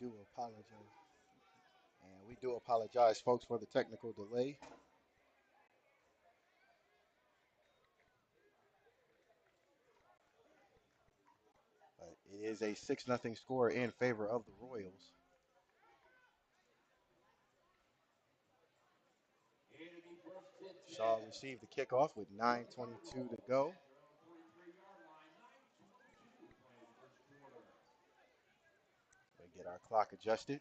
do apologize. And we do apologize, folks, for the technical delay. But it is a 6-0 score in favor of the Royals. Shaw received the kickoff with 9:22 to go. We get our clock adjusted.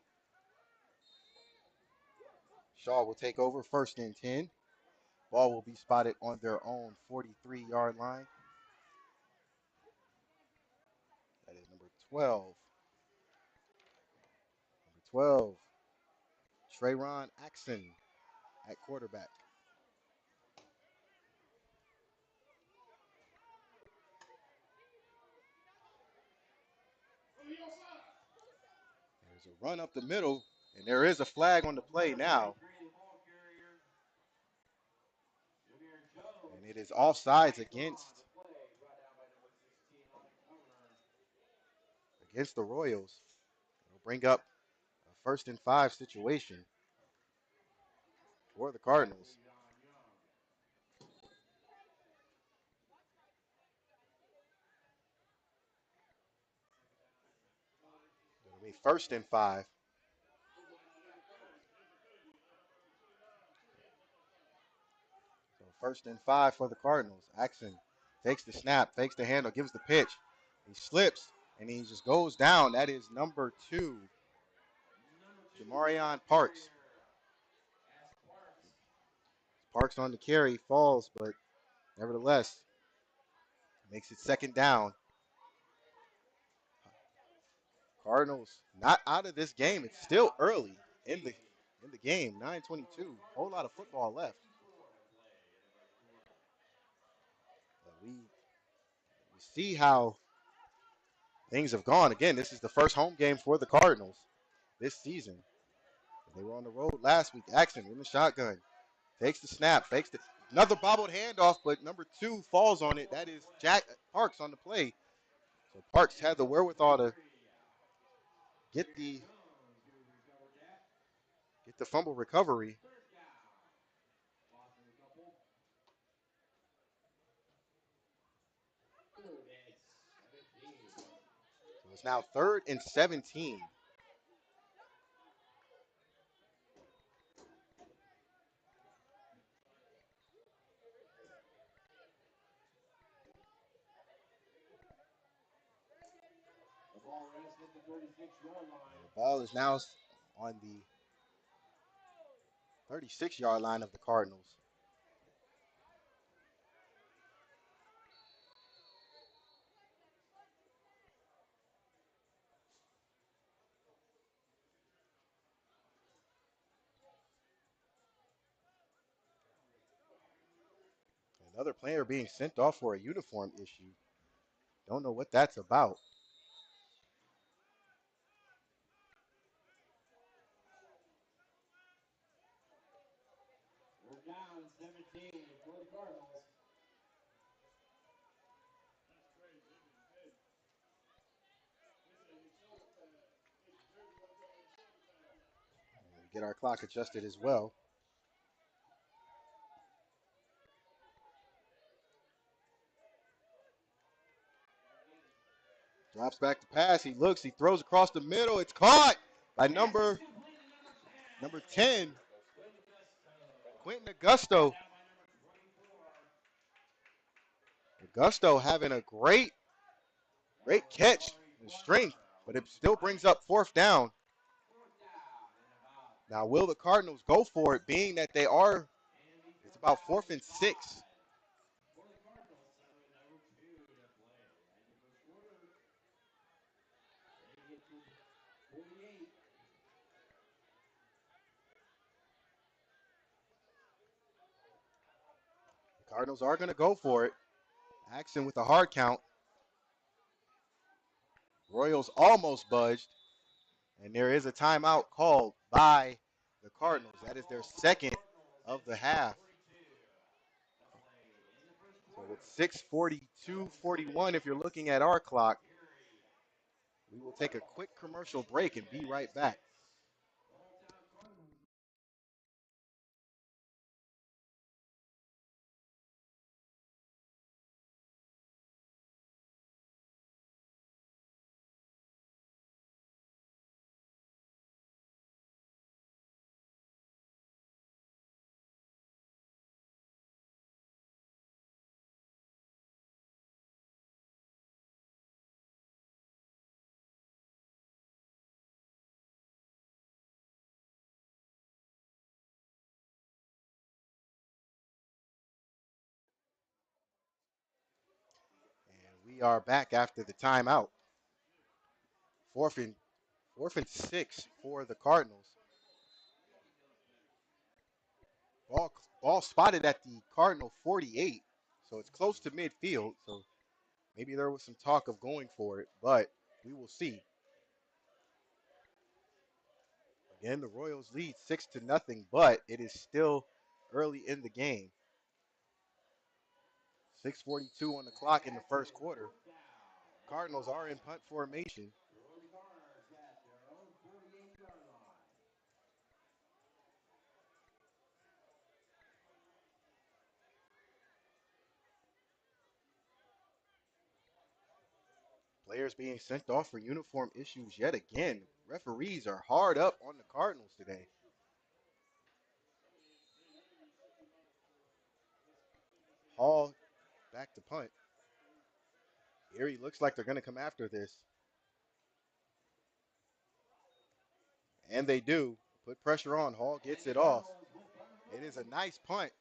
Shaw will take over first and 10. Ball will be spotted on their own 43-yard line. That is number 12. Number 12, Trayron Axon at quarterback. There's a run up the middle, and there is a flag on the play now. And it is offsides against the Royals. It'll bring up a 1st and 5 situation for the Cardinals. It'll be 1st and 5. So 1st and 5 for the Cardinals. Axon takes the snap, fakes the handle, gives the pitch. He slips, and he just goes down. That is number 2, Jamarion Parks. Parks on the carry, falls, but nevertheless makes it 2nd down. Cardinals not out of this game. It's still early in the game. 9:22. Whole lot of football left. But we see how things have gone. Again, this is the first home game for the Cardinals this season. They were on the road last week. Axon in the shotgun. Takes the snap. Fakes the another bobbled handoff, but number 2 falls on it. That is Jack Parks on the play. So Parks had the wherewithal to get the fumble recovery. So it's now 3rd and 17. The ball is now on the 36-yard line of the Cardinals. Another player being sent off for a uniform issue. Don't know what that's about. We get our clock adjusted as well. Drops back to pass. He looks. He throws across the middle. It's caught by number 10, Quentin Augusto. Augusto having a great catch and strength, but it still brings up 4th down. Now, will the Cardinals go for it, being that it's about 4th and 6. The Cardinals are going to go for it. Axon with a hard count. Royals almost budged, and there is a timeout called by the Cardinals. That is their 2nd of the half. So with 6:42:41, if you're looking at our clock, We will take a quick commercial break and be right back. And we are back after the timeout. Fourth and fourth and 6 for the Cardinals. Ball ball spotted at the Cardinal 48, so it's close to midfield. So maybe there was some talk of going for it, but we will see. Again, the Royals lead 6-0, but it is still early in the game. 6:42 on the clock in the first quarter. Cardinals are in punt formation. Players being sent off for uniform issues yet again. Referees are hard up on the Cardinals today. Hall back to punt. Erie looks like they're going to come after this. And they do. Put pressure on. Hall gets it off. It is a nice punt.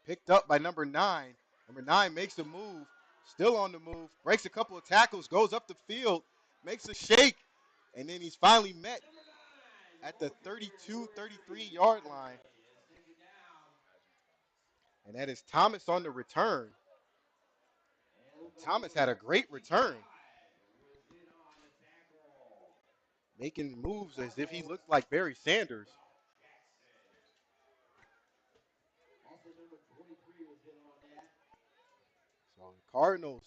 Picked up by number 9. Number 9 makes the move. Still on the move. Breaks a couple of tackles. Goes up the field. Makes a shake. And then he's finally met at the 32, 33-yard line. And that is Thomas on the return. Thomas had a great return. Making moves as if he looked like Barry Sanders. So the Cardinals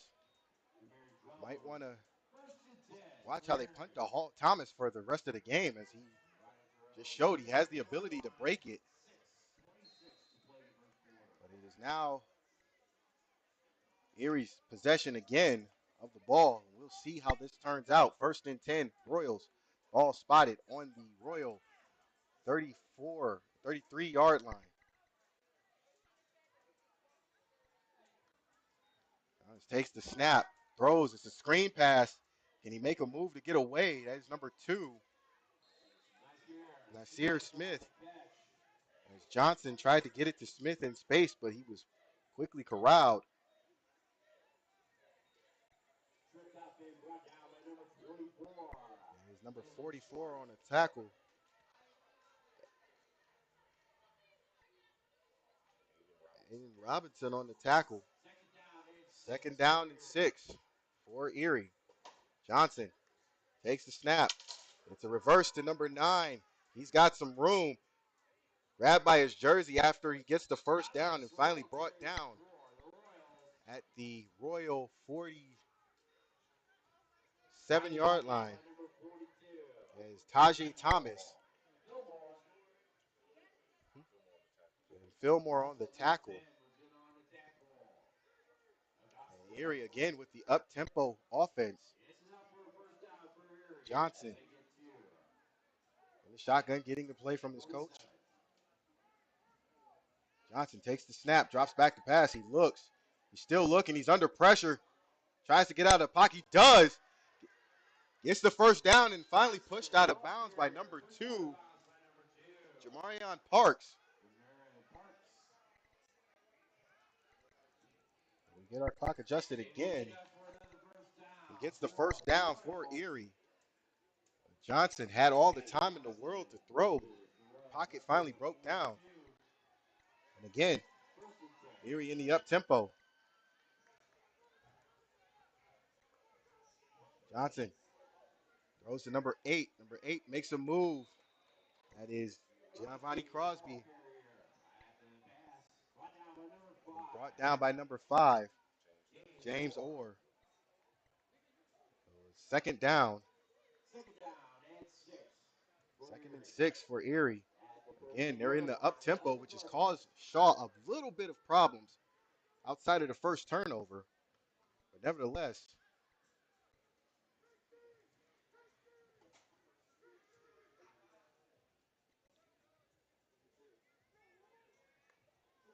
might want to watch how they punt to Hall Thomas for the rest of the game, as he just showed he has the ability to break it. But it is now Erie's possession again of the ball. We'll see how this turns out. First and 10, Royals. Ball spotted on the Royal 34, 33-yard line. Thomas takes the snap, throws. It's a screen pass. Can he make a move to get away? That is number 2, Nasir Smith. As Johnson tried to get it to Smith in space, but he was quickly corralled. And his number 44 on a tackle. Aiden Robinson on the tackle. Second down and 6 for Erie. Johnson takes the snap. It's a reverse to number 9. He's got some room. Grabbed by his jersey after he gets the first down and finally brought down at the Royal 47-yard line. As Tajay Thomas and Fillmore on the tackle. And Erie again with the up-tempo offense. Johnson in the shotgun, getting the play from his coach. Johnson takes the snap, drops back to pass. He looks. He's still looking. He's under pressure. Tries to get out of the pocket. He does. Gets the first down and finally pushed out of bounds by number 2, Jamarion Parks. We get our clock adjusted again. He gets the first down for Erie. Johnson had all the time in the world to throw. Pocket finally broke down. And again, Erie in the up tempo. Johnson throws to number 8. Number 8 makes a move. That is Giovanni Crosby. Brought down by number 5, James Orr. Second down. Second and 6 for Erie. Again, they're in the up tempo, which has caused Shaw a little bit of problems outside of the first turnover. But nevertheless,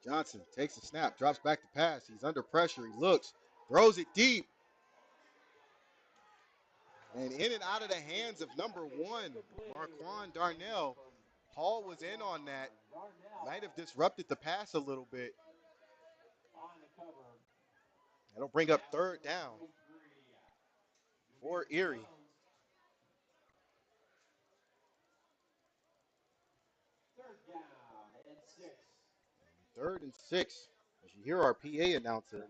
Johnson takes the snap, drops back to pass. He's under pressure. He looks, throws it deep, and in and out of the hands of number 1, Marquand Darnell. Hall was in on that. Might have disrupted the pass a little bit. That'll bring up third down for Erie. Third and 6. As you hear our PA announcer.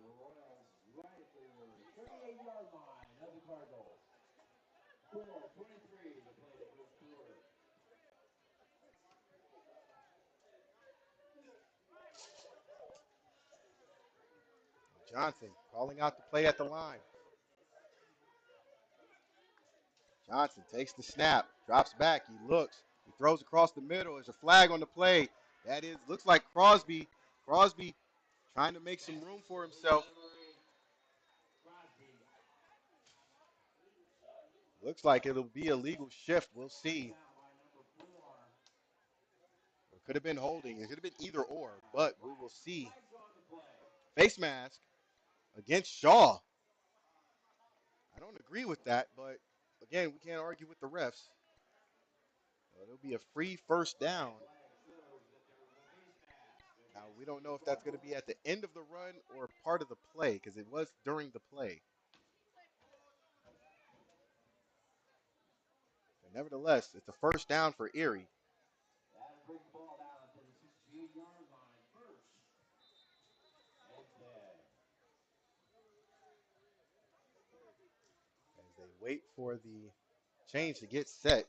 Johnson calling out the play at the line. Johnson takes the snap, drops back, he looks, he throws across the middle. There's a flag on the play. That is, looks like Crosby. Crosby trying to make some room for himself. Looks like it'll be a legal shift. We'll see. It could have been holding. It could have been either or, but we will see. Face mask against Shaw. I don't agree with that, but again, we can't argue with the refs. It'll be a free first down. Now, we don't know if that's going to be at the end of the run or part of the play because it was during the play. But nevertheless, it's a first down for Erie. As they wait for the change to get set.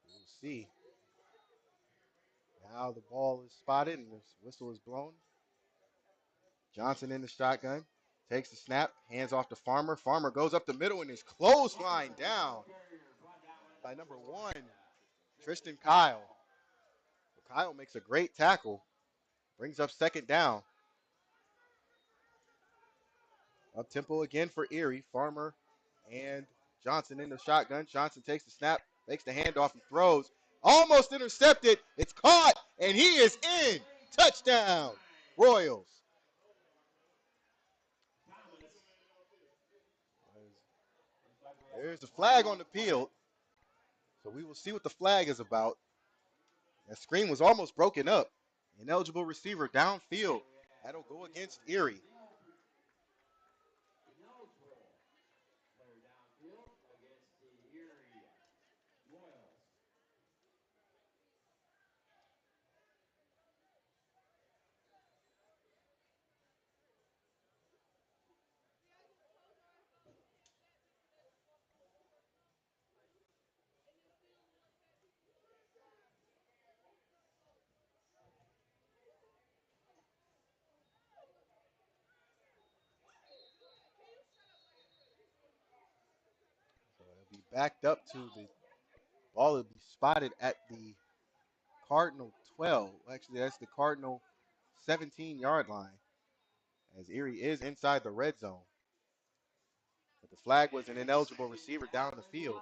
We'll see. Now the ball is spotted and the whistle is blown. Johnson in the shotgun. Takes the snap, hands off to Farmer. Farmer goes up the middle and is clotheslined down by number 1, Tristan Kyle. Kyle makes a great tackle, brings up second down. Up tempo again for Erie. Farmer and Johnson in the shotgun. Johnson takes the snap, makes the handoff, and throws. Almost intercepted. It's caught, and he is in. Touchdown, Royals. There's a flag on the field, so we will see what the flag is about. That screen was almost broken up. Ineligible receiver downfield. That'll go against Erie. So it'll be backed up to the ball. Will be spotted at the Cardinal 12. Actually, that's the Cardinal 17-yard line, as Erie is inside the red zone. But the flag was an ineligible receiver down the field.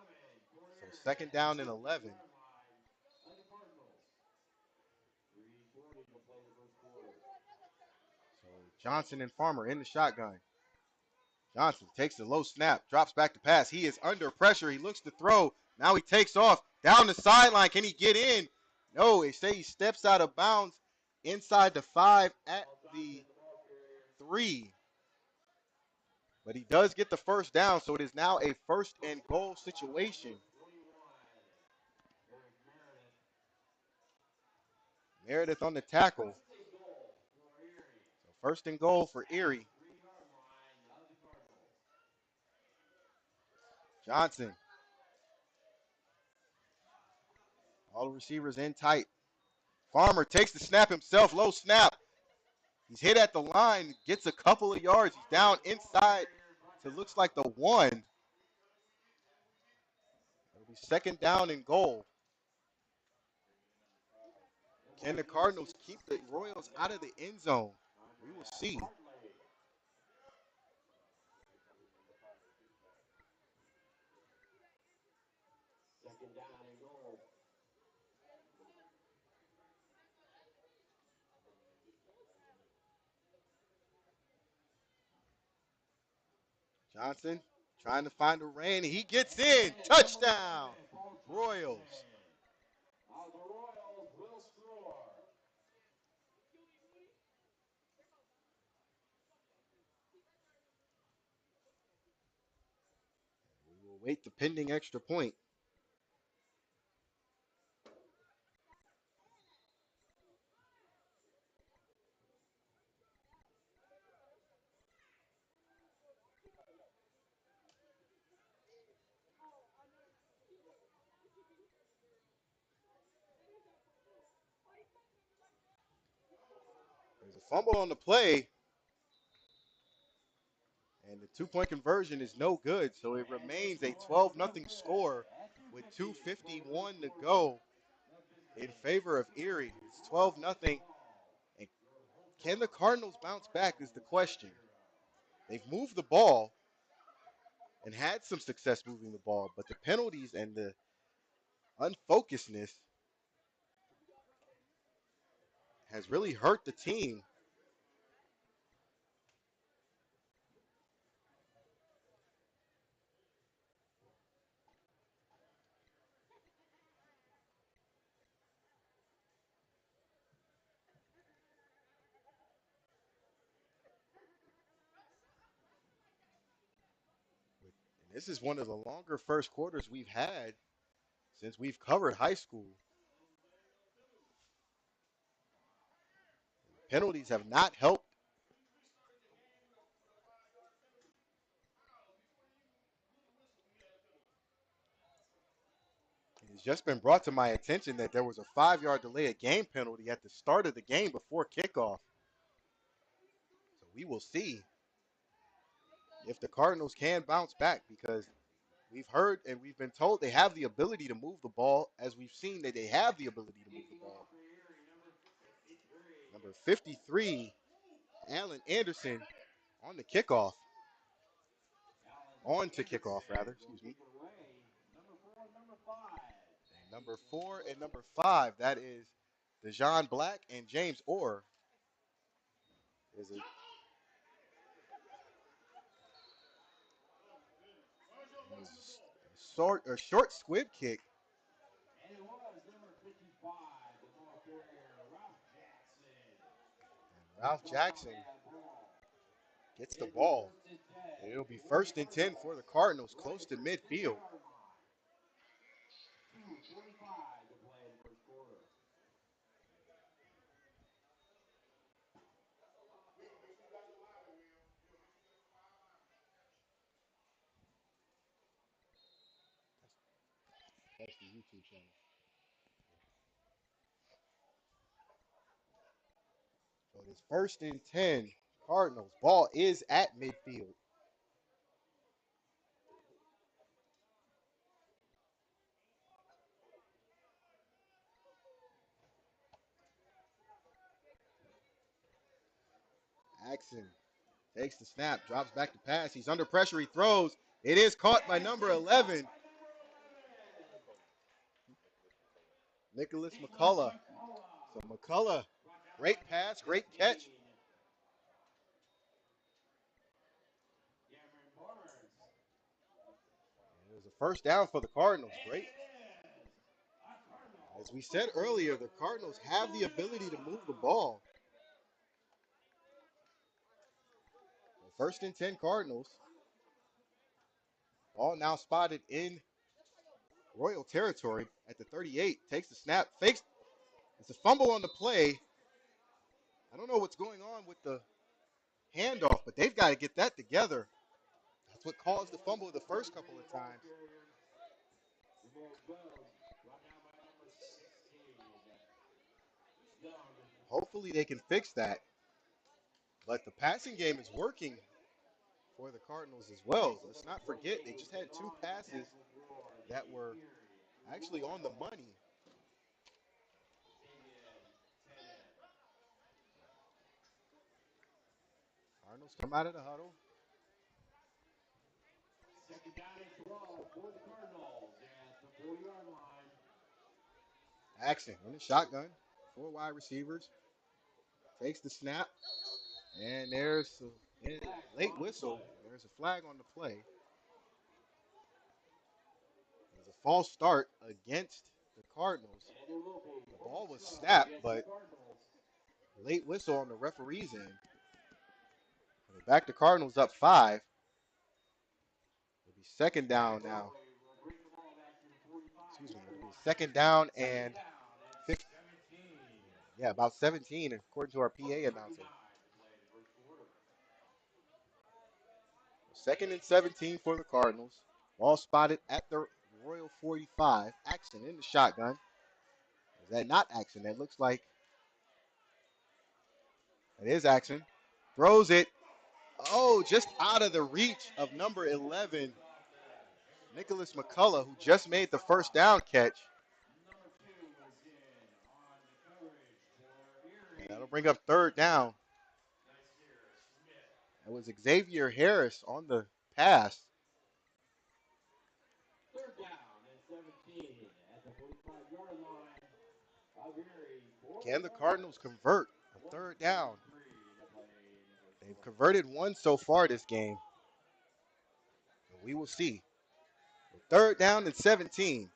So second down and 11. So Johnson and Farmer in the shotgun. Johnson takes the low snap, drops back to pass. He is under pressure. He looks to throw. Now he takes off down the sideline. Can he get in? No, they say he steps out of bounds inside the 5 at the 3. But he does get the first down, so it is now a first and goal situation. Meredith on the tackle. So first and goal for Erie. Johnson. All the receivers in tight. Farmer takes the snap himself. Low snap. He's hit at the line, gets a couple of yards. He's down inside to looks like the 1. It'll be second down and goal. Can the Cardinals keep the Royals out of the end zone? We will see. Johnson trying to find a lane. He gets in. Touchdown. Royals. We will wait the pending extra point. There's a fumble on the play, and the two-point conversion is no good, so it remains a 12-0 score with 2:51 to go in favor of Erie. It's 12-0, and can the Cardinals bounce back is the question. They've moved the ball and had some success moving the ball, but the penalties and the unfocusedness has really hurt the team. And this is one of the longer first quarters we've had since we've covered high school. Penalties have not helped. It's just been brought to my attention that there was a 5-yard delay of game penalty at the start of the game before kickoff. So we will see if the Cardinals can bounce back, because we've heard and we've been told they have the ability to move the ball, as we've seen that they have the ability to move the ball. Number 53, Alan Anderson on the kickoff. On to kickoff, rather, excuse me. And number 4 and number 5, that is Dejon Black and James Orr. Is a short squib kick. And Ralph Jackson gets the ball. And it'll be first and 10 for the Cardinals, close to midfield. That's the YouTube channel. So it is first and 10. Cardinals. Ball is at midfield. Axon takes the snap, drops back to pass. He's under pressure. He throws. It is caught by number 11, Nicholas McCullough. So McCullough, great pass, great catch. It was a first down for the Cardinals. Great. As we said earlier, the Cardinals have the ability to move the ball. First and 10 Cardinals. Ball now spotted in Royal territory at the 38. Takes the snap, fakes. It's a fumble on the play. I don't know what's going on with the handoff, but they've got to get that together. That's what caused the fumble the first couple of times. Hopefully they can fix that. But the passing game is working for the Cardinals as well. Let's not forget they just had two passes that were actually on the money. Cardinals come out of the huddle. Second down and 12 for the Cardinals at the 40-yard line. Action in the shotgun. Four wide receivers. Takes the snap. And there's a late whistle. There's a flag on the play. There's a false start against the Cardinals. The ball was snapped, but late whistle on the referee's end. Back to Cardinals up 5. It'll be second down now. Excuse me. It'll be second down and 15. Yeah, about 17, according to our PA announcer. Second and 17 for the Cardinals. Ball spotted at the Royal 45. Action in the shotgun. Is that not action? That looks like it is action. Throws it. Oh, just out of the reach of number 11, Nicholas McCullough, who just made the first down catch. And that'll bring up third down. That was Xavier Harris on the pass. Third down and 17 at the 45-yard line of Erie. Can the Cardinals convert a third down? They've converted one so far this game. We will see. Third down and 17.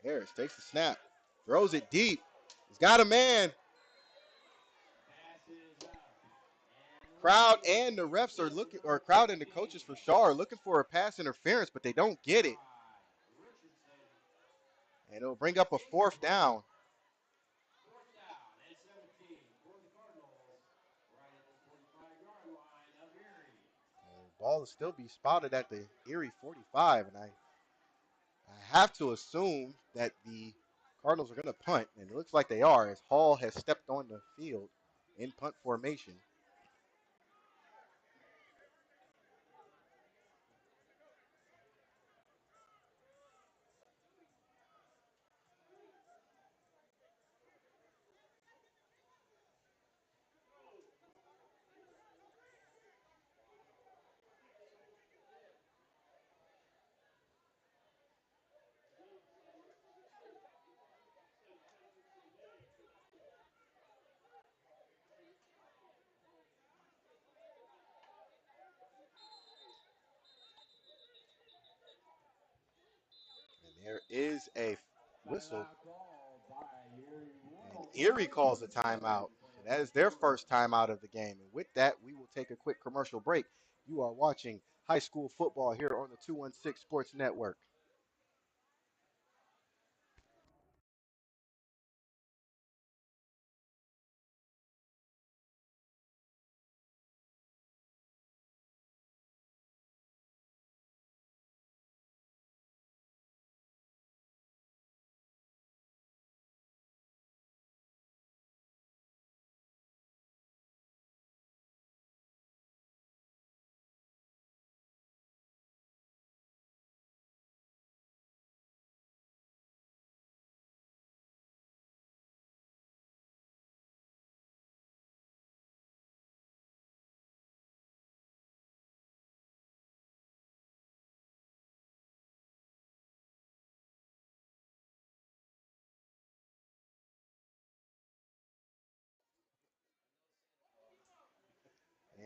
Harris takes the snap, throws it deep. He's got a man. Crowd and the refs are looking, or crowd and the coaches for Shaw are looking for a pass interference, but they don't get it. And it'll bring up a fourth down. The ball will still be spotted at the Erie 45, and I have to assume that the Cardinals are going to punt, and it looks like they are, as Hall has stepped on the field in punt formation. And there is a whistle. And Erie calls a timeout. So that is their first timeout of the game. And with that, we will take a quick commercial break. You are watching high school football here on the 216 Sports Network.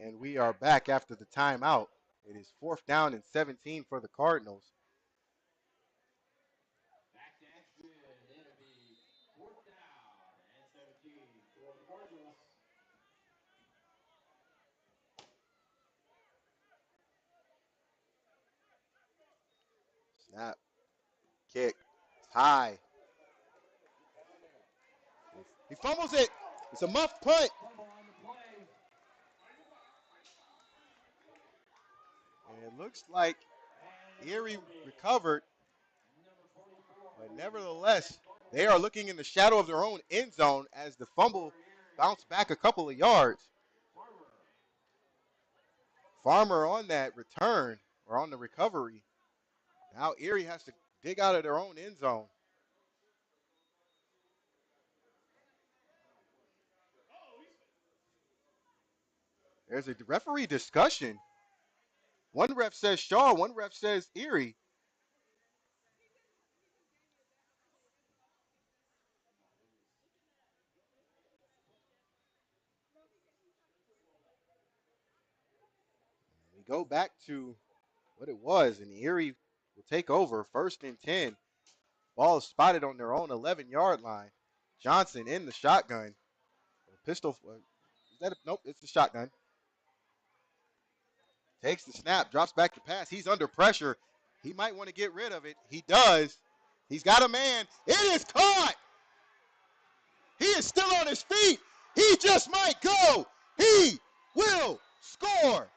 And we are back after the timeout. It is fourth down and 17 for the Cardinals. Back to action. It'll be fourth down and 17 for the Cardinals. Snap, kick, high. He fumbles it. It's a muff punt. And it looks like Erie recovered. But nevertheless, they are looking in the shadow of their own end zone as the fumble bounced back a couple of yards. Farmer on that return or on the recovery. Now Erie has to dig out of their own end zone. There's a referee discussion. One ref says Shaw, one ref says Erie. We go back to what it was, and Erie will take over. 1st and 10. Ball is spotted on their own 11-yard line. Johnson in the shotgun. Pistol. Is that a, nope, it's the shotgun. Takes the snap, drops back to pass. He's under pressure. He might want to get rid of it. He does. He's got a man. It is caught. He is still on his feet. He just might go. He will score.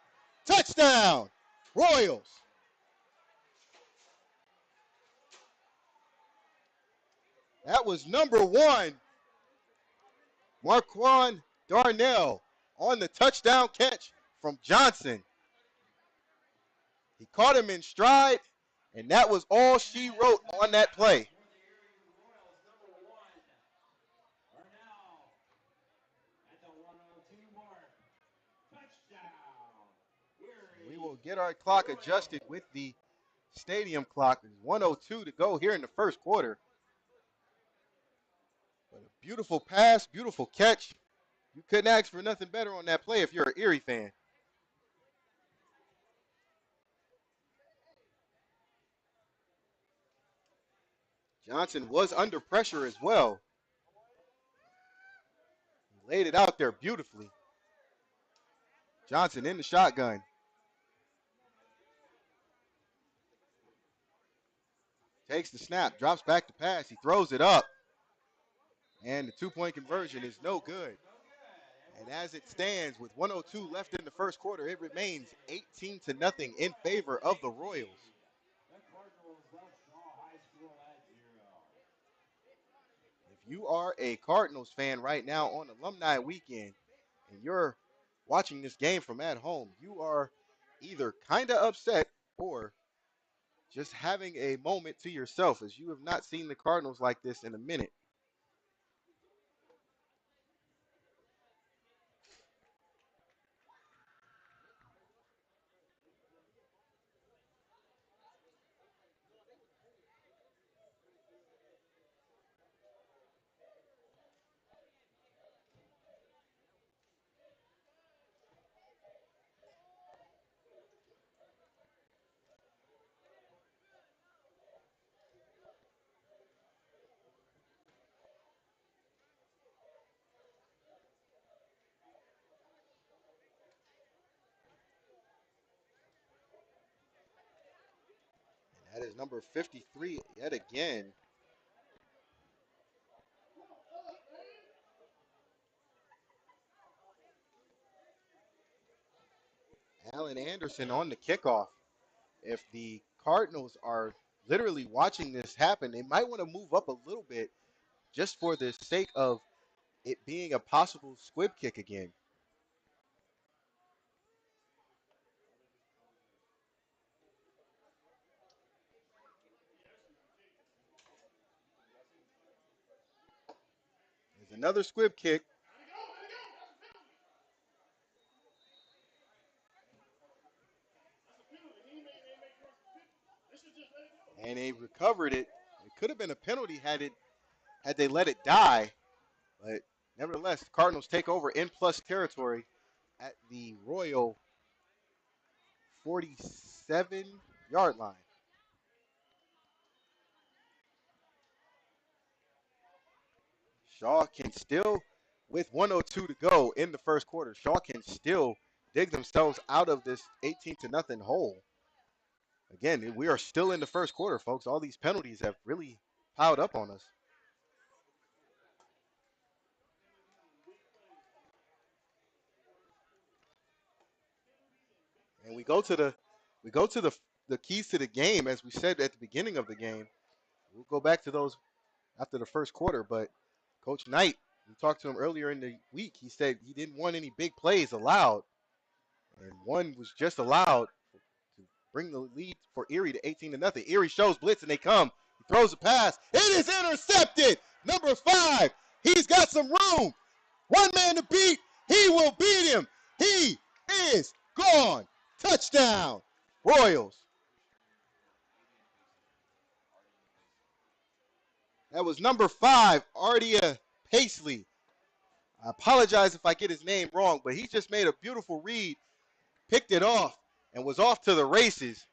Touchdown, Royals. That was number 1, Marquand Darnell, on the touchdown catch from Johnson. He caught him in stride, and that was all she wrote on that play. We will get our clock adjusted with the stadium clock. There's 1:02 to go here in the first quarter. But a beautiful pass, beautiful catch. You couldn't ask for nothing better on that play if you're an Erie fan. Johnson was under pressure as well. He laid it out there beautifully. Johnson in the shotgun. Takes the snap, drops back to pass. He throws it up. And the 2-point conversion is no good. And as it stands with 1:02 left in the first quarter, it remains 18-0 in favor of the Royals. If you are a Cardinals fan right now on Alumni Weekend and you're watching this game from at home, you are either kind of upset or just having a moment to yourself, as you have not seen the Cardinals like this in a minute. And that is number 53 yet again. Allen Anderson on the kickoff. If the Cardinals are literally watching this happen, they might want to move up a little bit just for the sake of it being a possible squib kick again. There's another squib kick. And they recovered it. It could have been a penalty had they let it die. But nevertheless, the Cardinals take over in plus territory at the Royal 47-yard line. Shaw can still, with 1:02 to go in the first quarter, Shaw can still dig themselves out of this 18-0 hole. Again, we are still in the first quarter, folks. All these penalties have really piled up on us. And we go to the keys to the game, as we said at the beginning of the game. We'll go back to those after the first quarter, but Coach Knight, we talked to him earlier in the week. He said he didn't want any big plays allowed, and one was just allowed to bring the lead for Erie to 18-0. Erie shows blitz and they come. He throws a pass. It is intercepted. Number 5. He's got some room. One man to beat. He will beat him. He is gone. Touchdown. Royals. That was number 5, Ardia Paisley. I apologize if I get his name wrong, but he just made a beautiful read, picked it off, and was off to the races.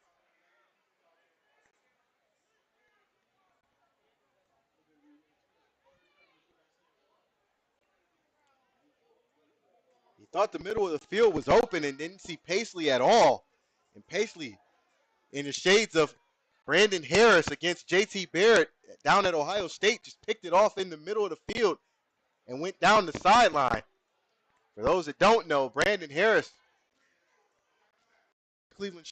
He thought the middle of the field was open and didn't see Paisley at all. And Paisley, in the shades of Brandon Harris against JT Barrett down at Ohio State, just picked it off in the middle of the field and went down the sideline. For those that don't know, Brandon Harris, Cleveland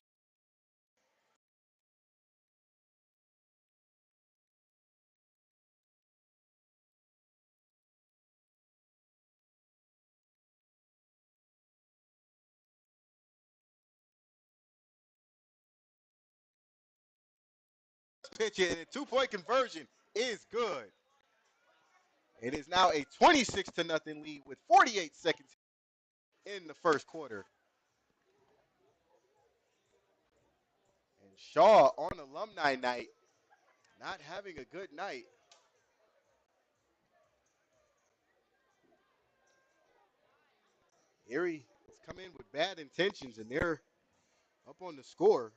pitch it, and a two-point conversion is good. It is now a 26-0 lead with 48 seconds in the first quarter. And Shaw on alumni night, not having a good night. Erie has come in with bad intentions, and they're up on the score.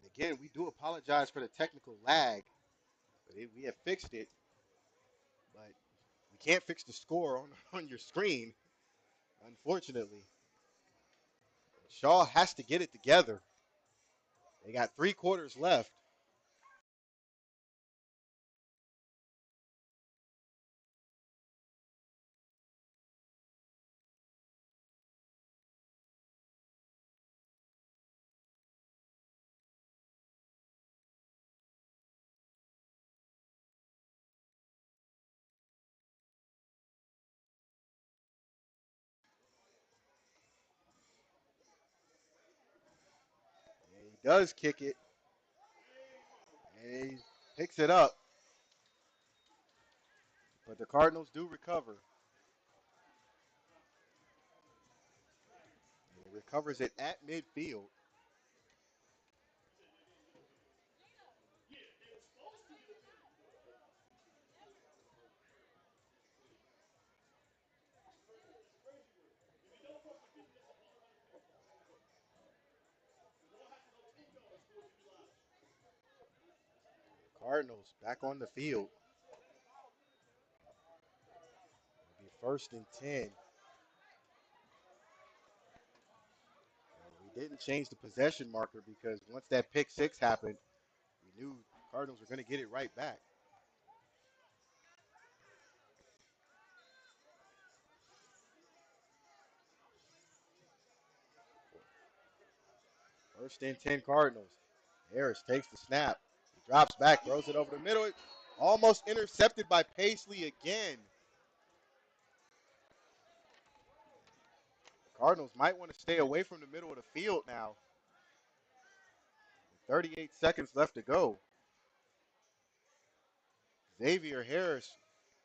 And again, we do apologize for the technical lag, but we have fixed it. But we can't fix the score on your screen, unfortunately. Shaw has to get it together. They got 3 quarters left. And he does kick it, and he picks it up. But the Cardinals do recover. And he recovers it at midfield. Cardinals back on the field. It'll be 1st and 10. We didn't change the possession marker because once that pick 6 happened, we knew Cardinals were going to get it right back. 1st and 10 Cardinals. Harris takes the snap. He drops back, throws it over the middle. Almost intercepted by Paisley again. Cardinals might want to stay away from the middle of the field now. 38 seconds left to go. Xavier Harris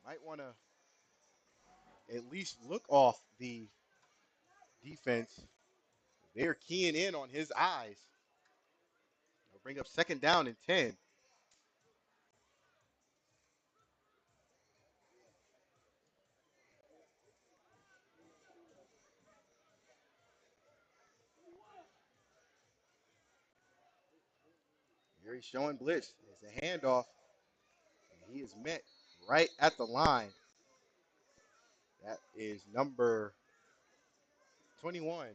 might want to at least look off the defense. They're keying in on his eyes. They'll bring up 2nd down and 10. Here he's showing blitz. It's a handoff. And he is met right at the line. That is number 21.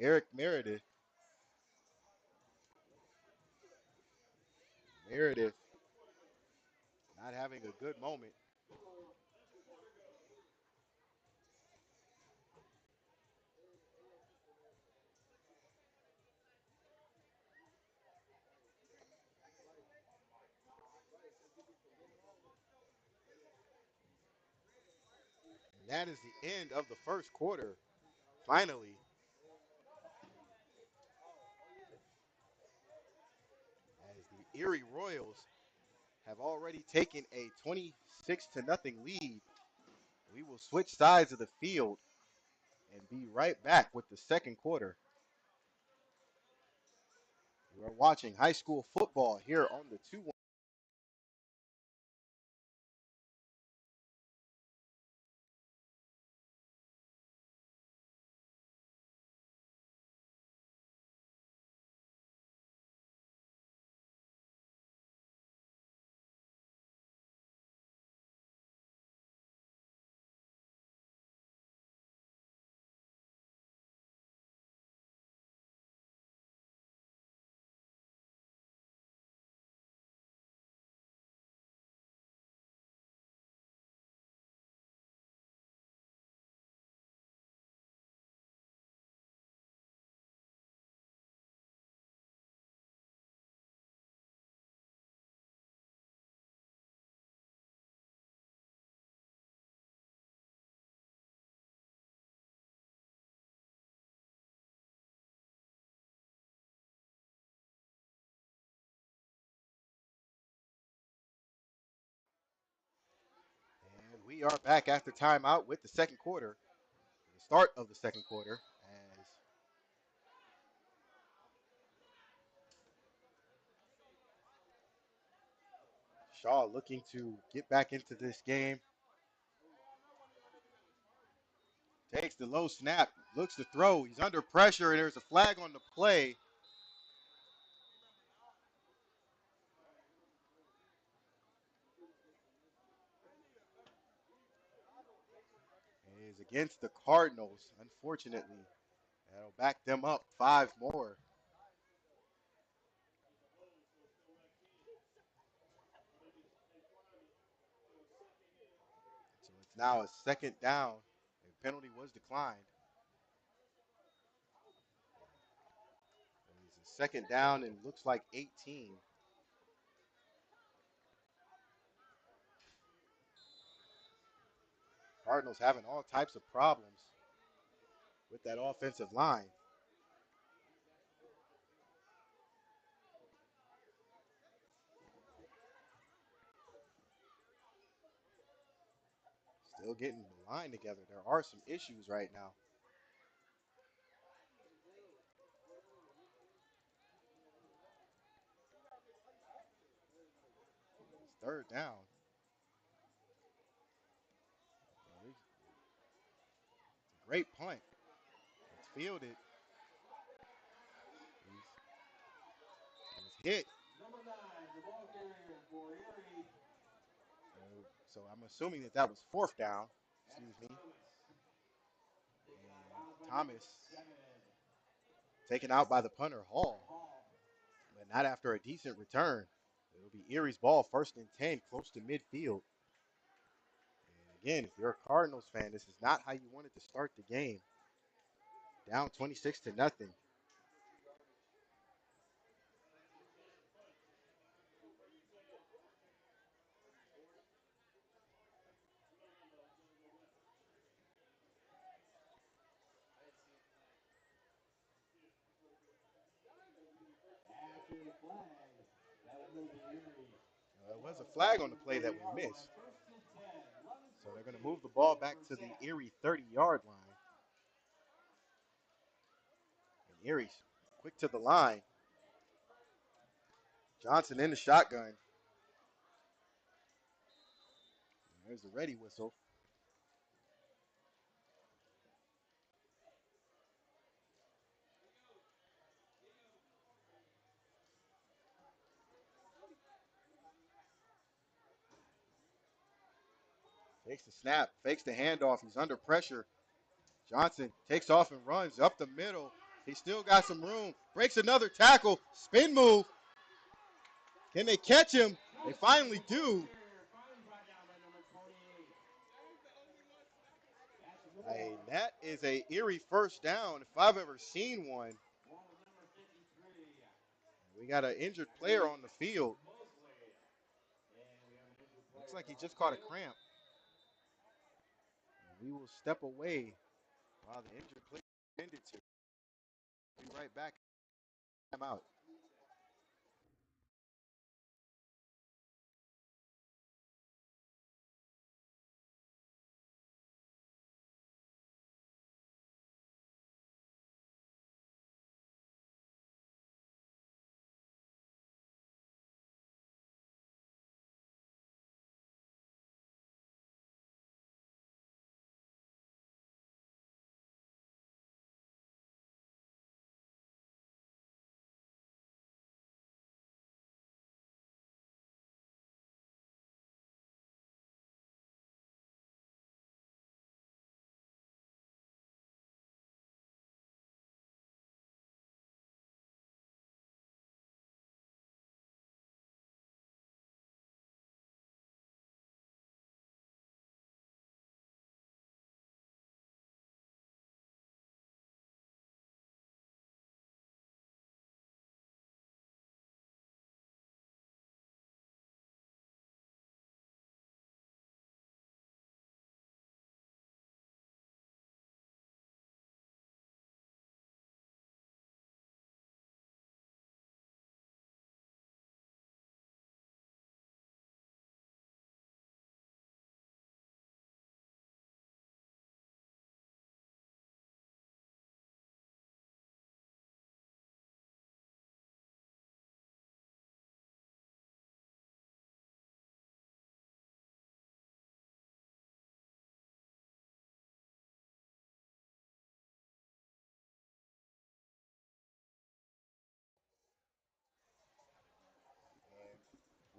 Eric Meredith. Meredith not having a good moment. And that is the end of the first quarter. Finally, as the Erie Royals have already taken a 26 to nothing lead, we will switch sides of the field and be right back with the second quarter. We are watching high school football here on the 2-1. And we are back after timeout with the second quarter, the start of the second quarter, as Shaw looking to get back into this game. Takes the low snap, looks to throw. He's under pressure, and there's a flag on the play. It is against the Cardinals, unfortunately. That'll back them up 5 more. So it's now a second down. A penalty was declined. It's a second down and looks like 18. Cardinals having all types of problems with that offensive line. Still getting the line together. There are some issues right now. It's third down. It's a great punt. It's fielded. He's hit. Number 9, the ball carrier for Erie. So I'm assuming that that was fourth down. That's Excuse me. Thomas. Fouled And by number Thomas 7. taken out by the punter Hall, Hall. but not after a decent return. It'll be Erie's ball, first and 10, close to midfield. And again, if you're a Cardinals fan, this is not how you wanted to start the game. Down 26 to nothing. After the flag, that'll move the Erie. It was a flag on the play that we missed. First and 10. 11 So they're going to 14 move the in ball the back first to the half. Erie 30-yard line. And Erie's quick to the line. Johnson in the shotgun. There's the ready whistle. Fakes the snap, fakes the handoff. He's under pressure. Johnson takes off and runs up the middle. He still got some room. Breaks another tackle. Spin move. Can they catch him? They finally do. Finally brought down by number 28. Hey, that is a Erie first down if I've ever seen one. Ball number 53. We got an injured player on the field. Mosley. And we have an injured Looks player like he on just the caught a field. cramp. We will step away while the injured player tended to. Be right back. I'm out.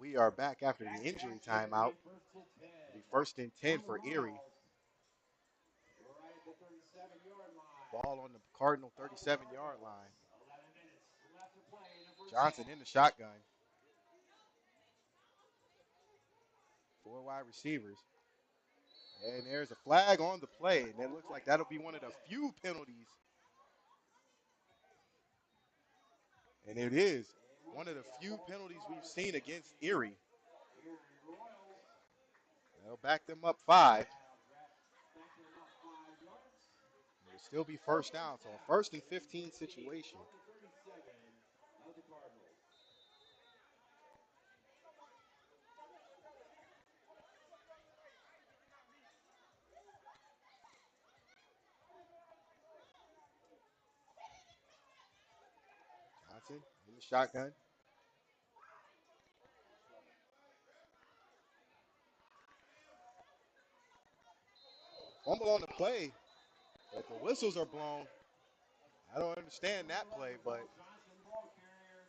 And we are back after the injury timeout. It'll be first and 10 for Erie. Right at the 37-yard line. Ball on the Cardinal 37-yard line. 11 minutes left to play in the first Johnson half. in the shotgun. 4 wide receivers. And there's a flag on the play. And it looks like that'll be one of the few penalties. And it is one of the few penalties we've seen against Erie. Erie Royals. They'll back them up 5. Back them up 5 yards. It'll still be first down. So a first and 15 situation. From the 37 of the Cardinals. Johnson in the shotgun. Fumble on the play, but the whistles are blown. I don't understand that play, but Johnson, ball carrier.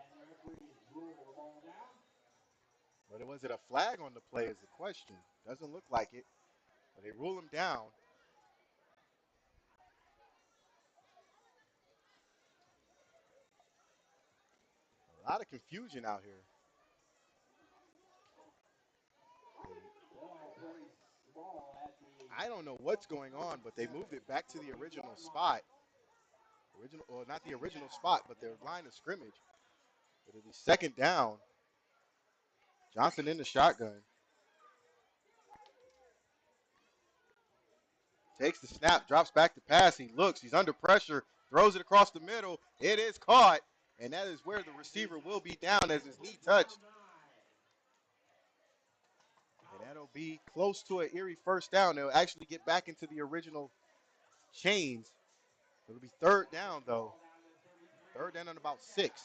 And the referee ruled the ball down. was it a flag on the play is the question. Doesn't look like it, but they rule him down. A lot of confusion out here. Ball at the I don't know what's going on, but they moved it back to the original spot. Well, not the original spot, but their line of scrimmage. It'll be second down. Johnson in the shotgun. Takes the snap, drops back to pass. He looks, he's under pressure, throws it across the middle. It is caught, and that is where the receiver will be down as his knee touched. And that'll be close to an Erie first down. They'll actually get back into the original chains. It'll be third down, though. Third down on about 6.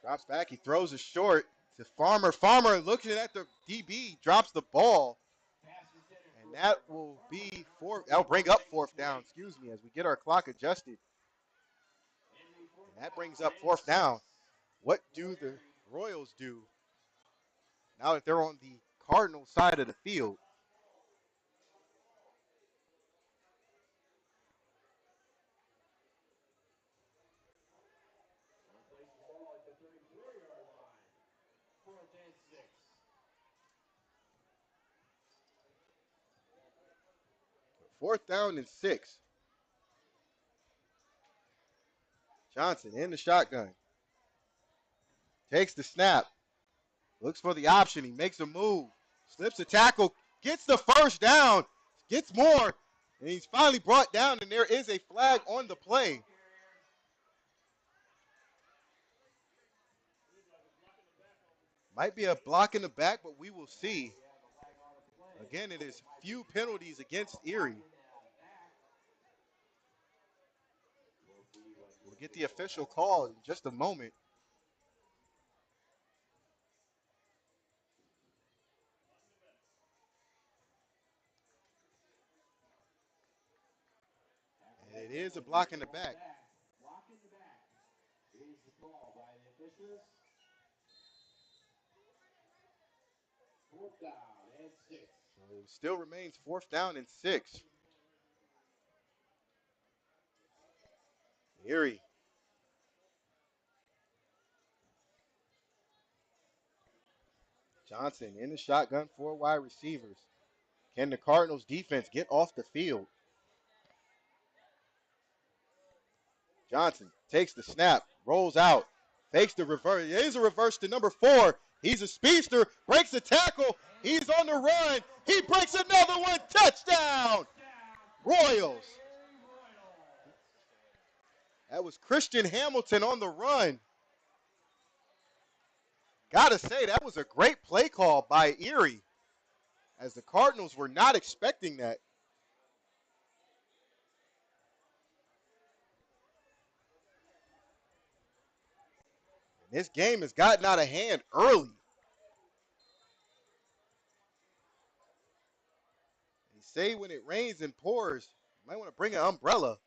Drops back. He throws it short to Farmer. Farmer looking at the DB, drops the ball. And that will be that'll bring up fourth down, as we get our clock adjusted. That brings up fourth down. What do the Royals do now that they're on the Cardinal side of the field? They'll place the ball at the 34-yard line. 4th and 6. Fourth down and 6. Johnson in the shotgun. Takes the snap. Looks for the option. He makes a move. Slips a tackle. Gets the first down. Gets more. And he's finally brought down, and there is a flag on the play. Might be a block in the back, but we will see. Again, it is few penalties against Erie. We'll get the official call in just a moment. And it is a block in the back. Block in the back is the call by the officials. 4th down and 6. So it still remains fourth down and 6. Erie. Johnson in the shotgun, 4 wide receivers. Can the Cardinals defense get off the field? Johnson takes the snap, rolls out, fakes the reverse. It is a reverse to number 4. He's a speedster, breaks the tackle. He's on the run. He breaks another one. Touchdown, Royals. That was Christian Hamilton on the run. Gotta say, that was a great play call by Erie, as the Cardinals were not expecting that. And this game has gotten out of hand early. They say when it rains and pours, you might want to bring an umbrella.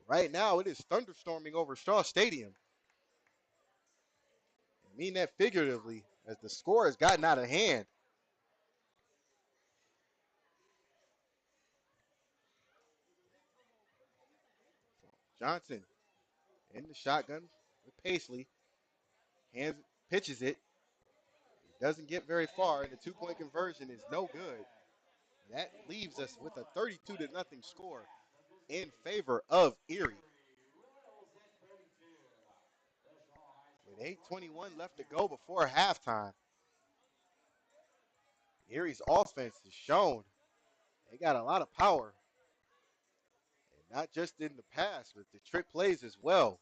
Right now, it is thunderstorming over Shaw Stadium. I mean that figuratively, as the score has gotten out of hand. Johnson in the shotgun with Paisley. Hands pitches it. Doesn't get very far, and the two-point conversion is no good. That leaves us with a 32-0 score in favor of Erie. With 8:21 left to go before halftime, Erie's offense has shown they got a lot of power, and not just in the pass, but the trick plays as well.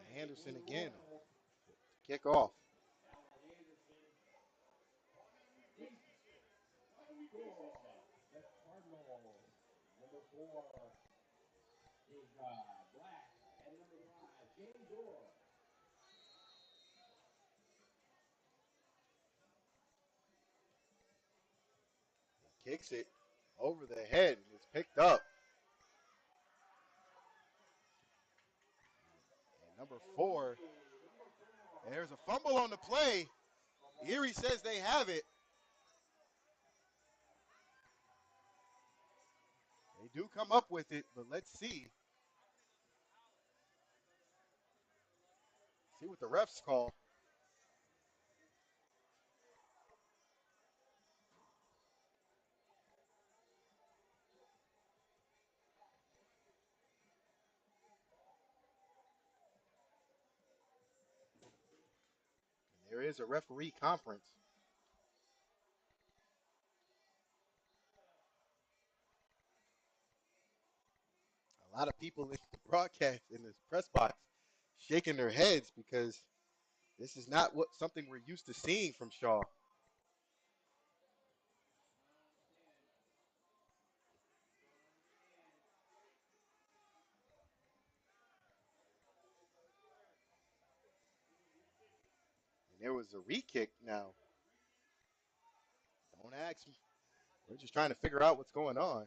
And Anderson again, kick off. The Cardinals. Number 4 is Black, and number 5, James Orr. Kicks it over the head, and it's picked up. And number 4, and there's a fumble on the play. Erie says they have it. They do come up with it, but let's see. See what the refs call. there is a referee conference. A lot of people in the broadcast in this press box shaking their heads because this is not what something we're used to seeing from Shaw. And there was a re-kick now. Don't ask me. We're just trying to figure out what's going on.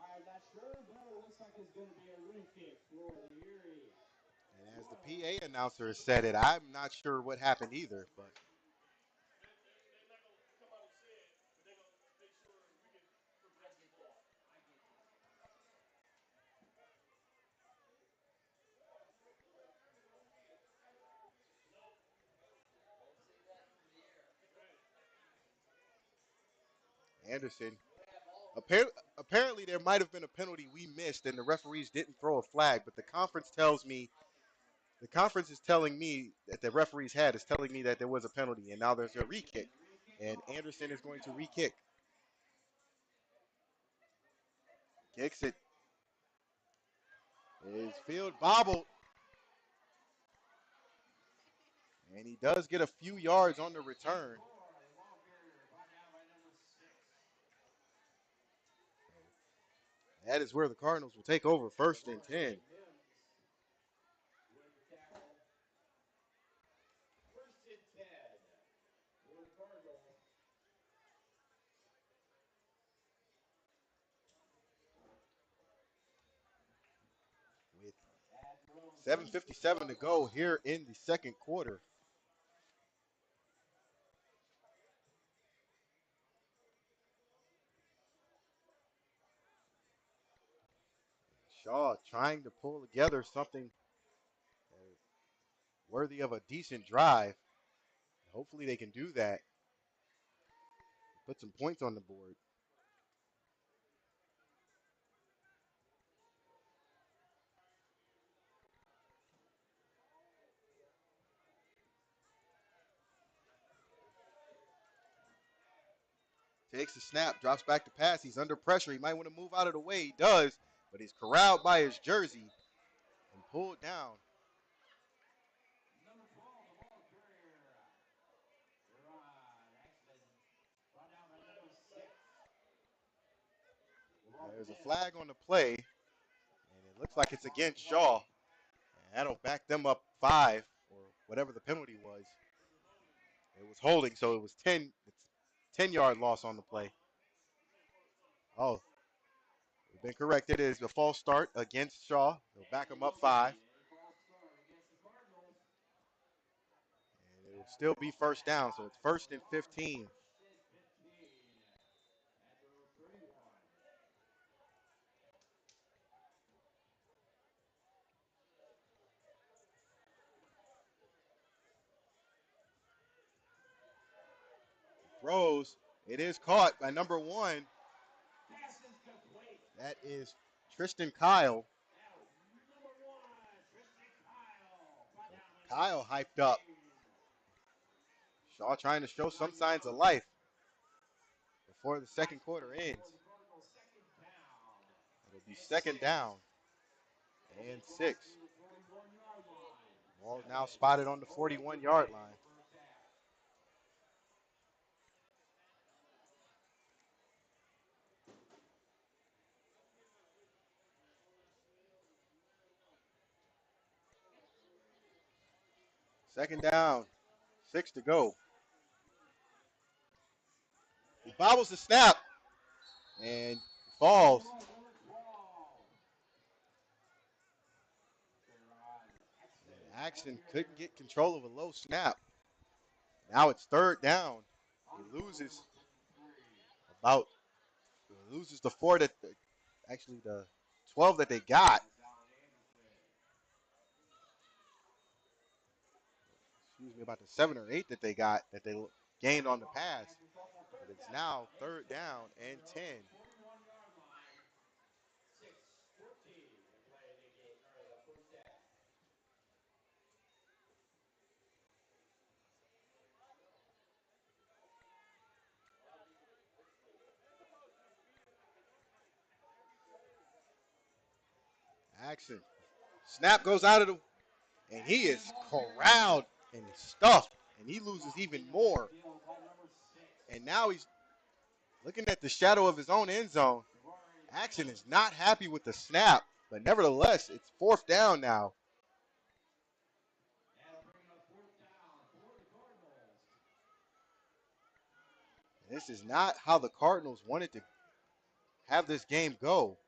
I'm not sure, but it looks like it's going to be a re-kick for the Erie. And as the PA announcer has said it, I'm not sure what happened either. But Anderson, apparently there might have been a penalty we missed, and the referees didn't throw a flag. But the conference is telling me that the referees had is telling me that there was a penalty, and now there's a re-kick, and Anderson is going to re-kick. Kicks it. His field bobbled, and he does get a few yards on the return. That is where the Cardinals will take over first and 10. With the tackle. First and 10 for the Cardinals. With At their own 7:57 to three-yard go line. here in the second quarter. Shaw trying to pull together something worthy of a decent drive. Hopefully they can do that. Put some points on the board. Takes the snap, drops back to pass. He's under pressure. He might want to move out of the way. He does, but he's corralled by his jersey and pulled down. Number 12, the ball carrier. Actually, brought down by number 6. There's a flag on the play, and it looks like it's against Shaw. And that'll back them up 5 or whatever the penalty was. It was holding, so it was 10. It's 10-yard loss on the play. Oh, we've been corrected. It is a false start against Shaw. They'll back them up 5. And it'll still be first down, so it's first and 15. Throws. It is caught by number 1. That is Tristan Kyle. Kyle hyped up. Shaw trying to show some signs of life before the second quarter ends. It'll be second down and 6. Ball now spotted on the 41-yard line. Second down, 6 to go. He bobbles the snap and falls. And Axton couldn't get control of a low snap. Now it's third down. He about loses the 4 that actually the 12 that they got. Excuse me, about the 7 or 8 that they got that they gained on the Shaw pass. has himself a But third it's down now and third 6 down from and their own 10. 41-yard line. 6:14 to play in the game, or the first half. Action. Snap goes out of the, and he Action is ball carrier. corralled and stuffed, and he loses Stopped in even the more. backfield by number 6. And now he's looking at the shadow of his own end zone. Jabari Action is Evans. not happy with the snap, but nevertheless, it's fourth down now. That'll bring up fourth down for the Cardinals. This is not how the Cardinals wanted to have this game go.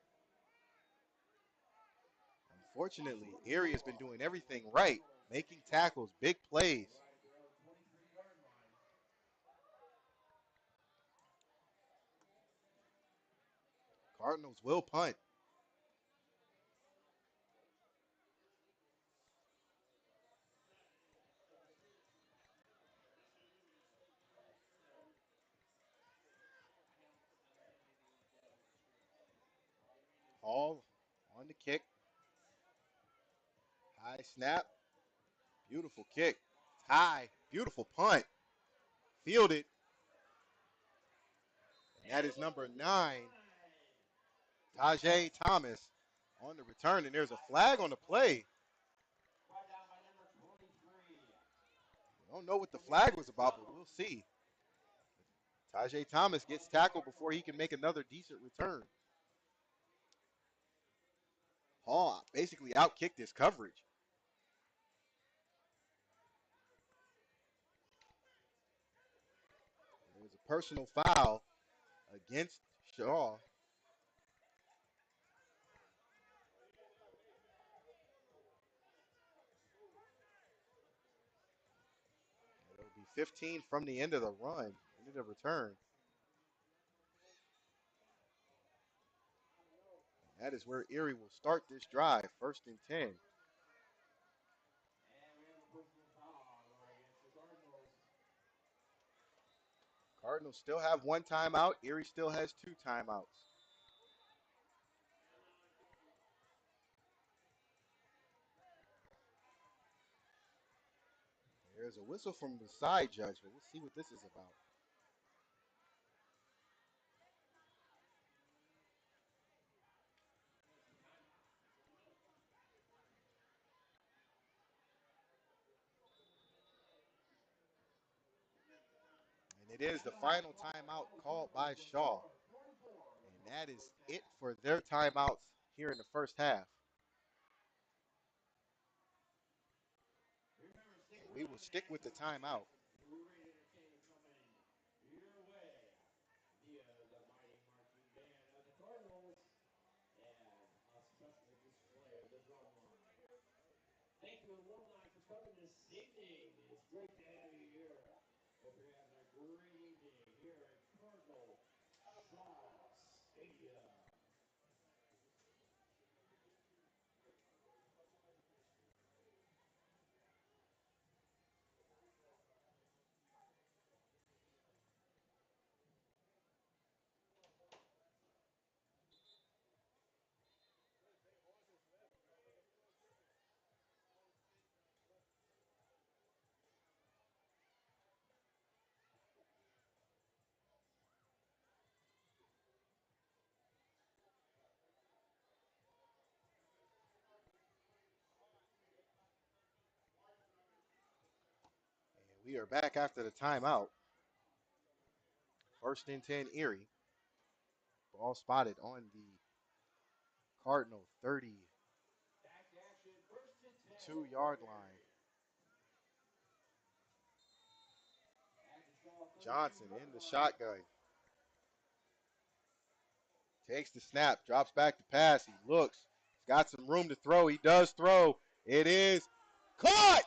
Unfortunately, Erie has been doing everything right, making tackles, big plays. Right at their own 23-yard line. Cardinals will punt. Hall on the kick. High snap. Beautiful kick. High. Beautiful punt. Fielded. And that is number 9, Tajay Thomas on the return. And there's a flag on the play. Brought down by number 23. I don't know what the flag was about, but we'll see. Tajay Thomas gets tackled before he can make another decent return. Hall basically outkicked his coverage. There's a personal foul against Shaw. It'll be 15 from the end of the run, end of the return. That is where Erie will start this drive, first and 10. And we have a personal foul against the Cardinals. Cardinals still have one timeout. Erie still has two timeouts. There's a whistle from the side judge, but we'll see what this is about. And it is the final timeout called by Shaw. And that is it for their timeouts here in the first half. Remember, stick We around will for the stick with the national timeout. broadcast. Great entertainment coming your way via the mighty marching band of the Cardinals and a special display of the drum line. Thank you, alumni, for coming this evening. It's great to have you here. Hope you're having a great evening here at Cardinal Shaw Stadium. And we are back after the timeout. First and 10, Erie. Ball spotted on the Cardinal 32-yard Back to action, first and 10 for line. Erie. At the Shaw Johnson 32-yard in the line. shotgun. Takes the snap, drops back to pass. He looks. He's got some room to throw. He does throw. It is caught.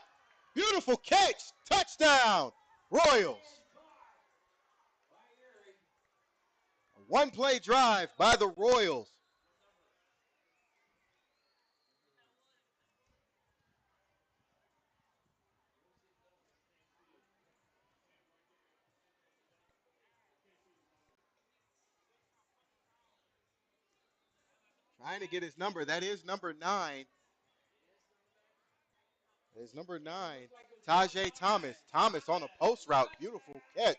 Beautiful catch. Touchdown. Royals. And caught by Erie. A one-play drive by the Royals. Trying to get his number. That is number 9. It's number 9. Tajay Thomas. Thomas on a post route. Beautiful catch.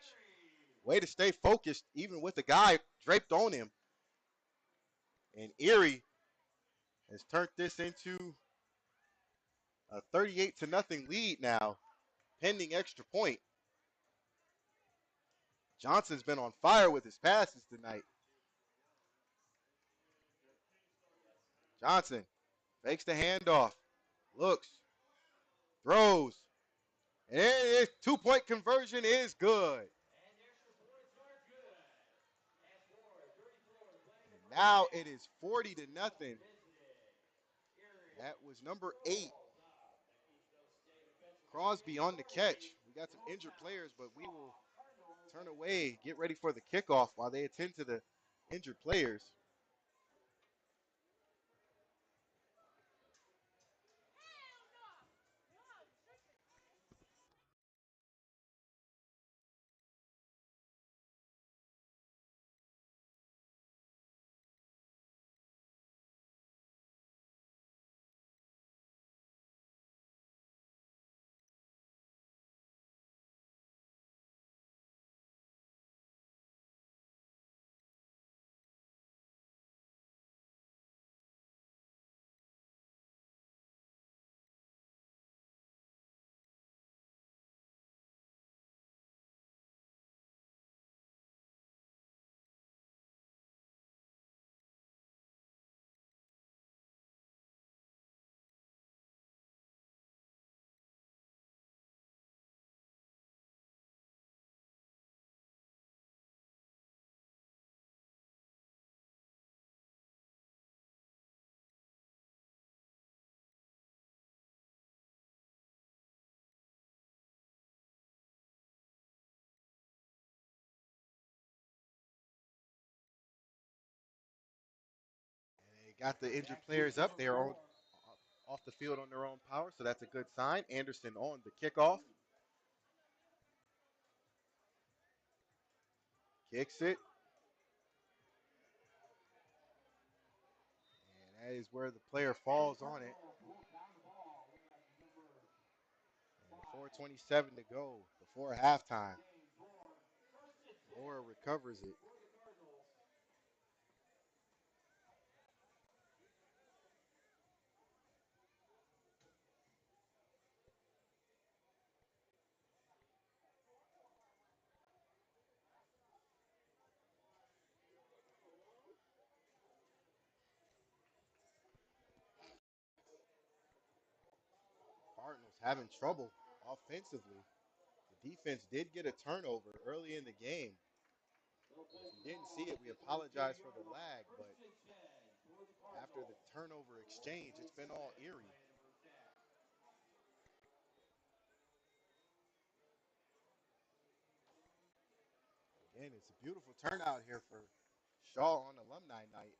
Way to stay focused, even with the guy draped on him. And Erie has turned this into a 38-0 lead now, pending extra point. Johnson's been on fire with his passes tonight. Johnson fakes the handoff, looks, throws, and his 2-point conversion is good. And now it is 40-0. That was number 8. Crosby on the catch. We got some injured players, but we will turn away, get ready for the kickoff while they attend to the injured players. They got the injured players up there on off the field on their own power, so that's a good sign. Anderson on the kickoff. Kicks it. And that is where the player falls on it. And 4:27 to go before halftime. Moore recovers it. Cardinals having trouble offensively. The defense did get a turnover early in the game. If you didn't see it, we apologize for the lag, but after the turnover exchange, it's been all Erie. Again, it's a beautiful turnout here for Shaw on alumni night,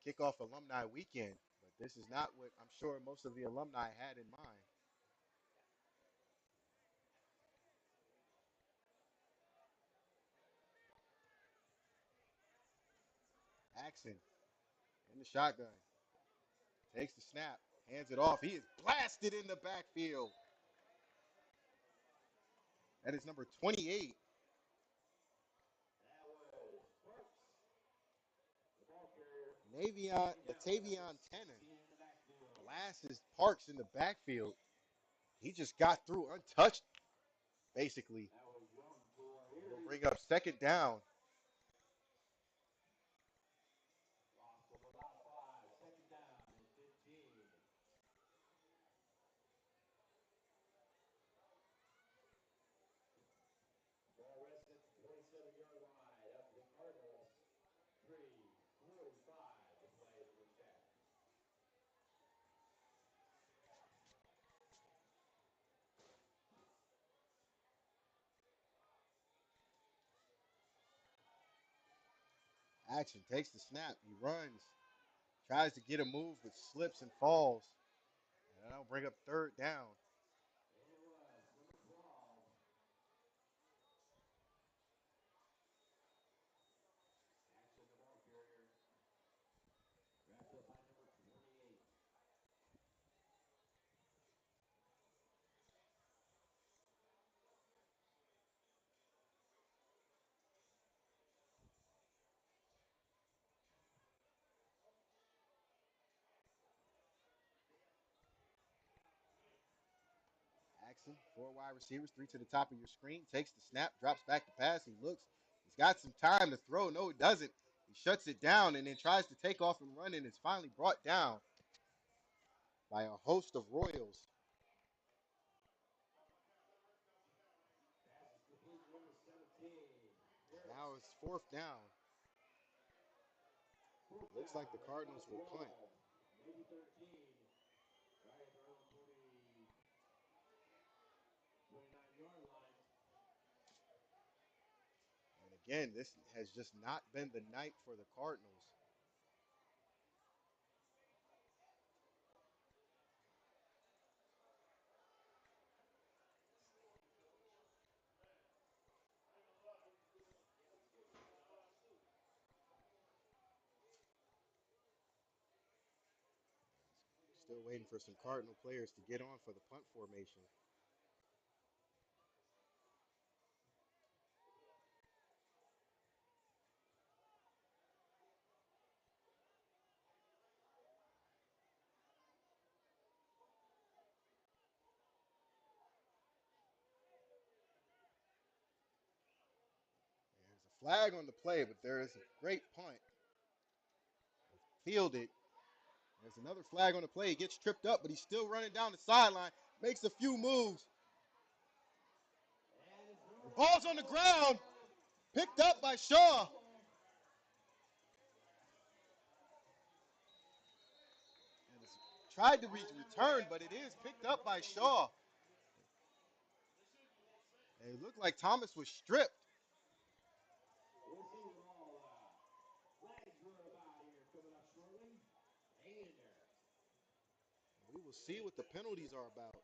kickoff alumni weekend. But this is not what I'm sure most of the alumni had in mind. Axon in the shotgun, takes the snap, hands it off. He is blasted in the backfield. That is number 28. Latavion Tennant blasts Parks in the backfield. He just got through untouched, basically. It'll bring up second down. Action takes the snap. He runs, tries to get a move, but slips and falls. And that'll bring up third down. Jackson, four wide receivers, three to the top of your screen, takes the snap, drops back to pass. He looks, he's got some time to throw. No, he doesn't. He shuts it down and then tries to take off and run, and it's finally brought down by a host of Royals. Pass is complete to number 17. Now Harris. it's fourth down. Fourth Looks like down the at about Cardinals will punt. 12, maybe 13. Right at their own 29-yard line. And again, this has just not been the night for the Cardinals. Still waiting for some Cardinal players to get on for the punt formation. There's a flag on the play, but there is a great punt. Fielded. There's another flag on the play. He gets tripped up, but he's still running down the sideline. Makes a few moves. And it's The thrown out ball's on the ground. there. Picked up Thomas by with the Shaw. fumble. And it's tried to On the number return, 8, but it is tackle on picked the up by play. Shaw. And it looked like Thomas was stripped. We'll see what all flags are about here coming up shortly. Hang in there. We will see what the penalties are about.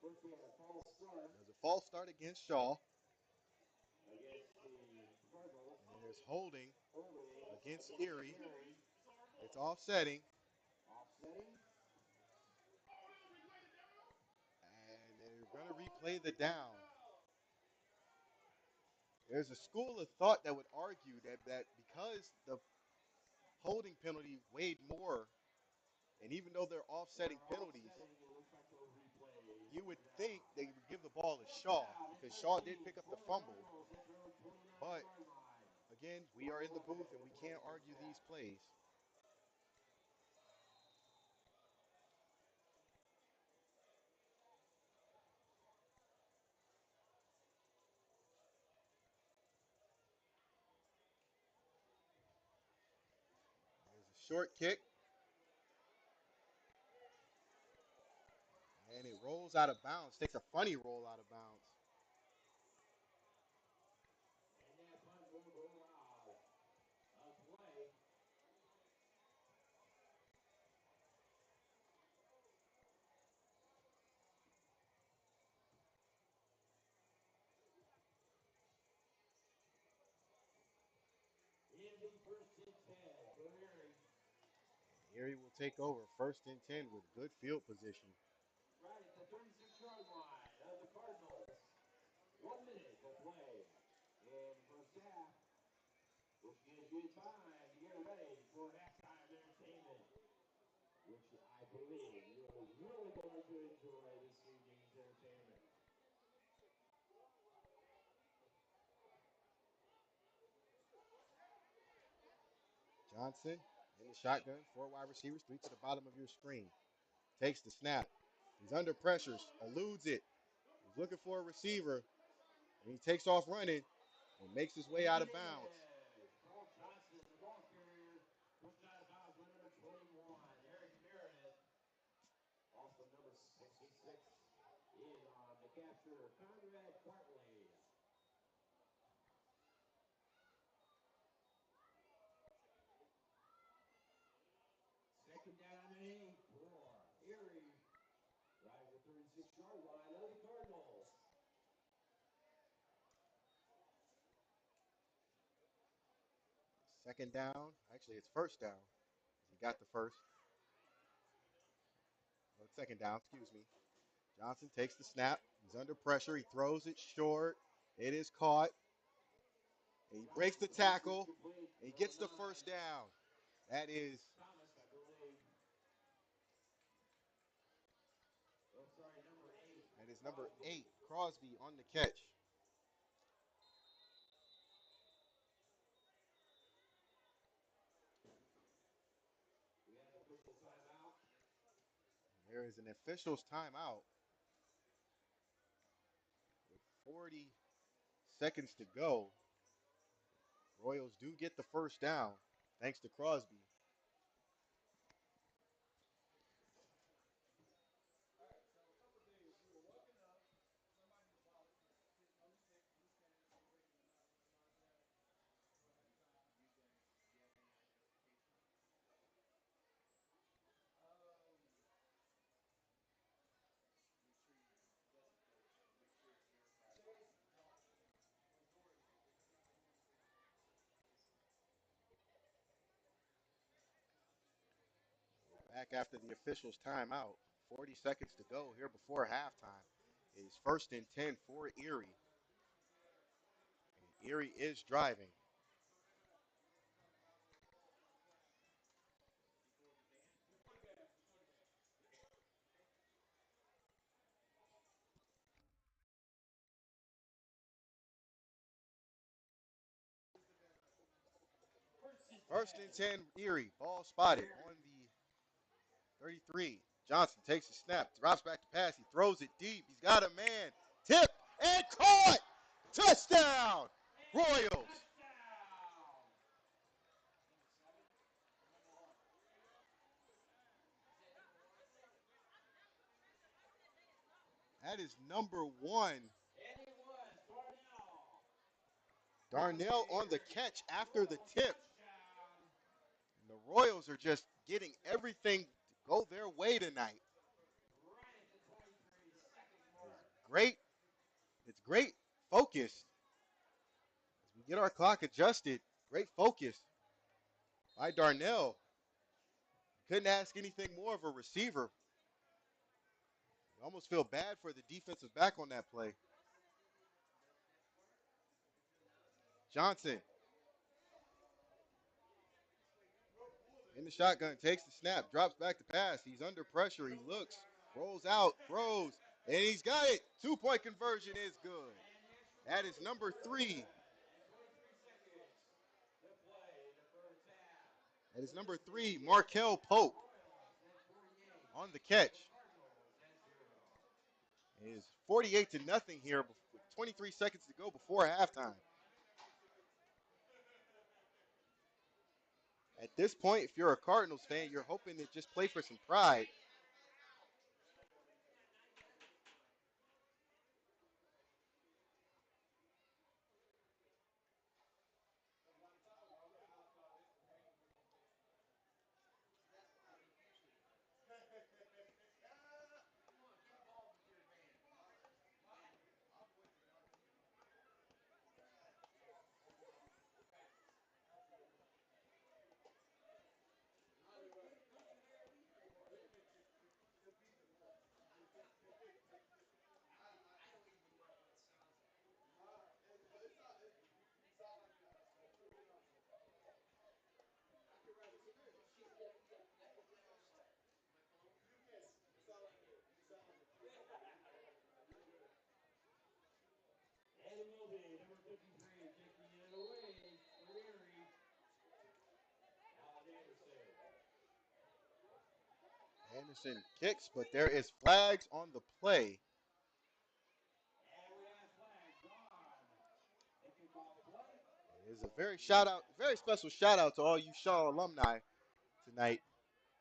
First, we had a false start There's a false start against Shaw. against the Cardinals. And there's holding Holding against against Erie. Erie. It's offsetting. Offsetting. And they're going to replay the down. There's a school of thought that would argue that because the holding penalty weighed more, and even though they're offsetting They're penalties, offsetting. It looks like they'll replay you would the think down. they would give the ball to First Shaw down and because Shaw did 13 pick up the for the fumble. Cardinals at their own But 29-yard line. again, we are in the booth and we can't argue these plays. There's a short kick, and it rolls out of bounds. Takes a funny roll out of bounds. And that punt will go out of play. In the first and 10 for Erie. Erie will take over first and 10 with good field position. Right at the 36-yard line of the Cardinals. 1 minute to play in the first half, which gives you time to get ready for halftime entertainment, which I believe you're really going to enjoy this evening's entertainment. Johnson in the shotgun, four wide receivers, three to the bottom of your screen. Takes the snap. He's under pressure, eludes it. He's looking for a receiver, and he takes off running and makes his way And out it of bounds. is Paul Johnson, the ball carrier, pushed out of bounds by number 21, Eric Meredith. Also number 66 in on the capture, Conrad Bartley. Second down and 8 for Erie. Right at the 36-yard line of the Cardinals. Second down. Actually, it's first down. He got the first. Second down, excuse me. Johnson takes the snap. He's under pressure. He throws it short. It is caught. And he breaks the tackle. And he gets the first down. That is Thomas, I believe. Oh, sorry, number 8. number 8, Crosby on the catch. We had an official timeout. There is an official's timeout with 40 seconds to go. Royals do get the first down thanks to Crosby. Back after the official's timeout. 40 seconds to go here before halftime. It is first and 10 for Erie. And Erie is driving. First and First and 10. 10, Erie. Ball spotted on the 33. Johnson takes a snap, drops back to pass. He throws it deep. He's got a man. Tip and caught. Touchdown, And Royals. touchdown. That is number 1. And it was Darnell. Darnell on the catch after the Royals tip. touchdown. And the Royals are just getting everything to go their way tonight. Right at the 23-second It's mark. great. It's great focus as we get our clock adjusted. Great focus by Darnell. Couldn't ask anything more of a receiver. You almost feel bad for the defensive back on that play. Johnson in the shotgun, takes the snap, drops back to pass. He's under pressure. He looks, rolls out, throws, and he's got it. 2-point conversion is good. And the extra That is point is number good. 3. And 23 seconds to play in the first half. That is The number Missouri 3, Valley Markel Pope Royals at 48. on the And the catch. Cardinals at 0. It is 48 to nothing here with 23 seconds to go before halftime. At this point, if you're a Cardinals fan, you're hoping to just play for some pride. And it will be number 53 taking it away for Erie, Alan Anderson. Anderson kicks, but there is flags on the play. And we have flags on the kickoff play. It is a very special shout out to all you Shaw alumni tonight.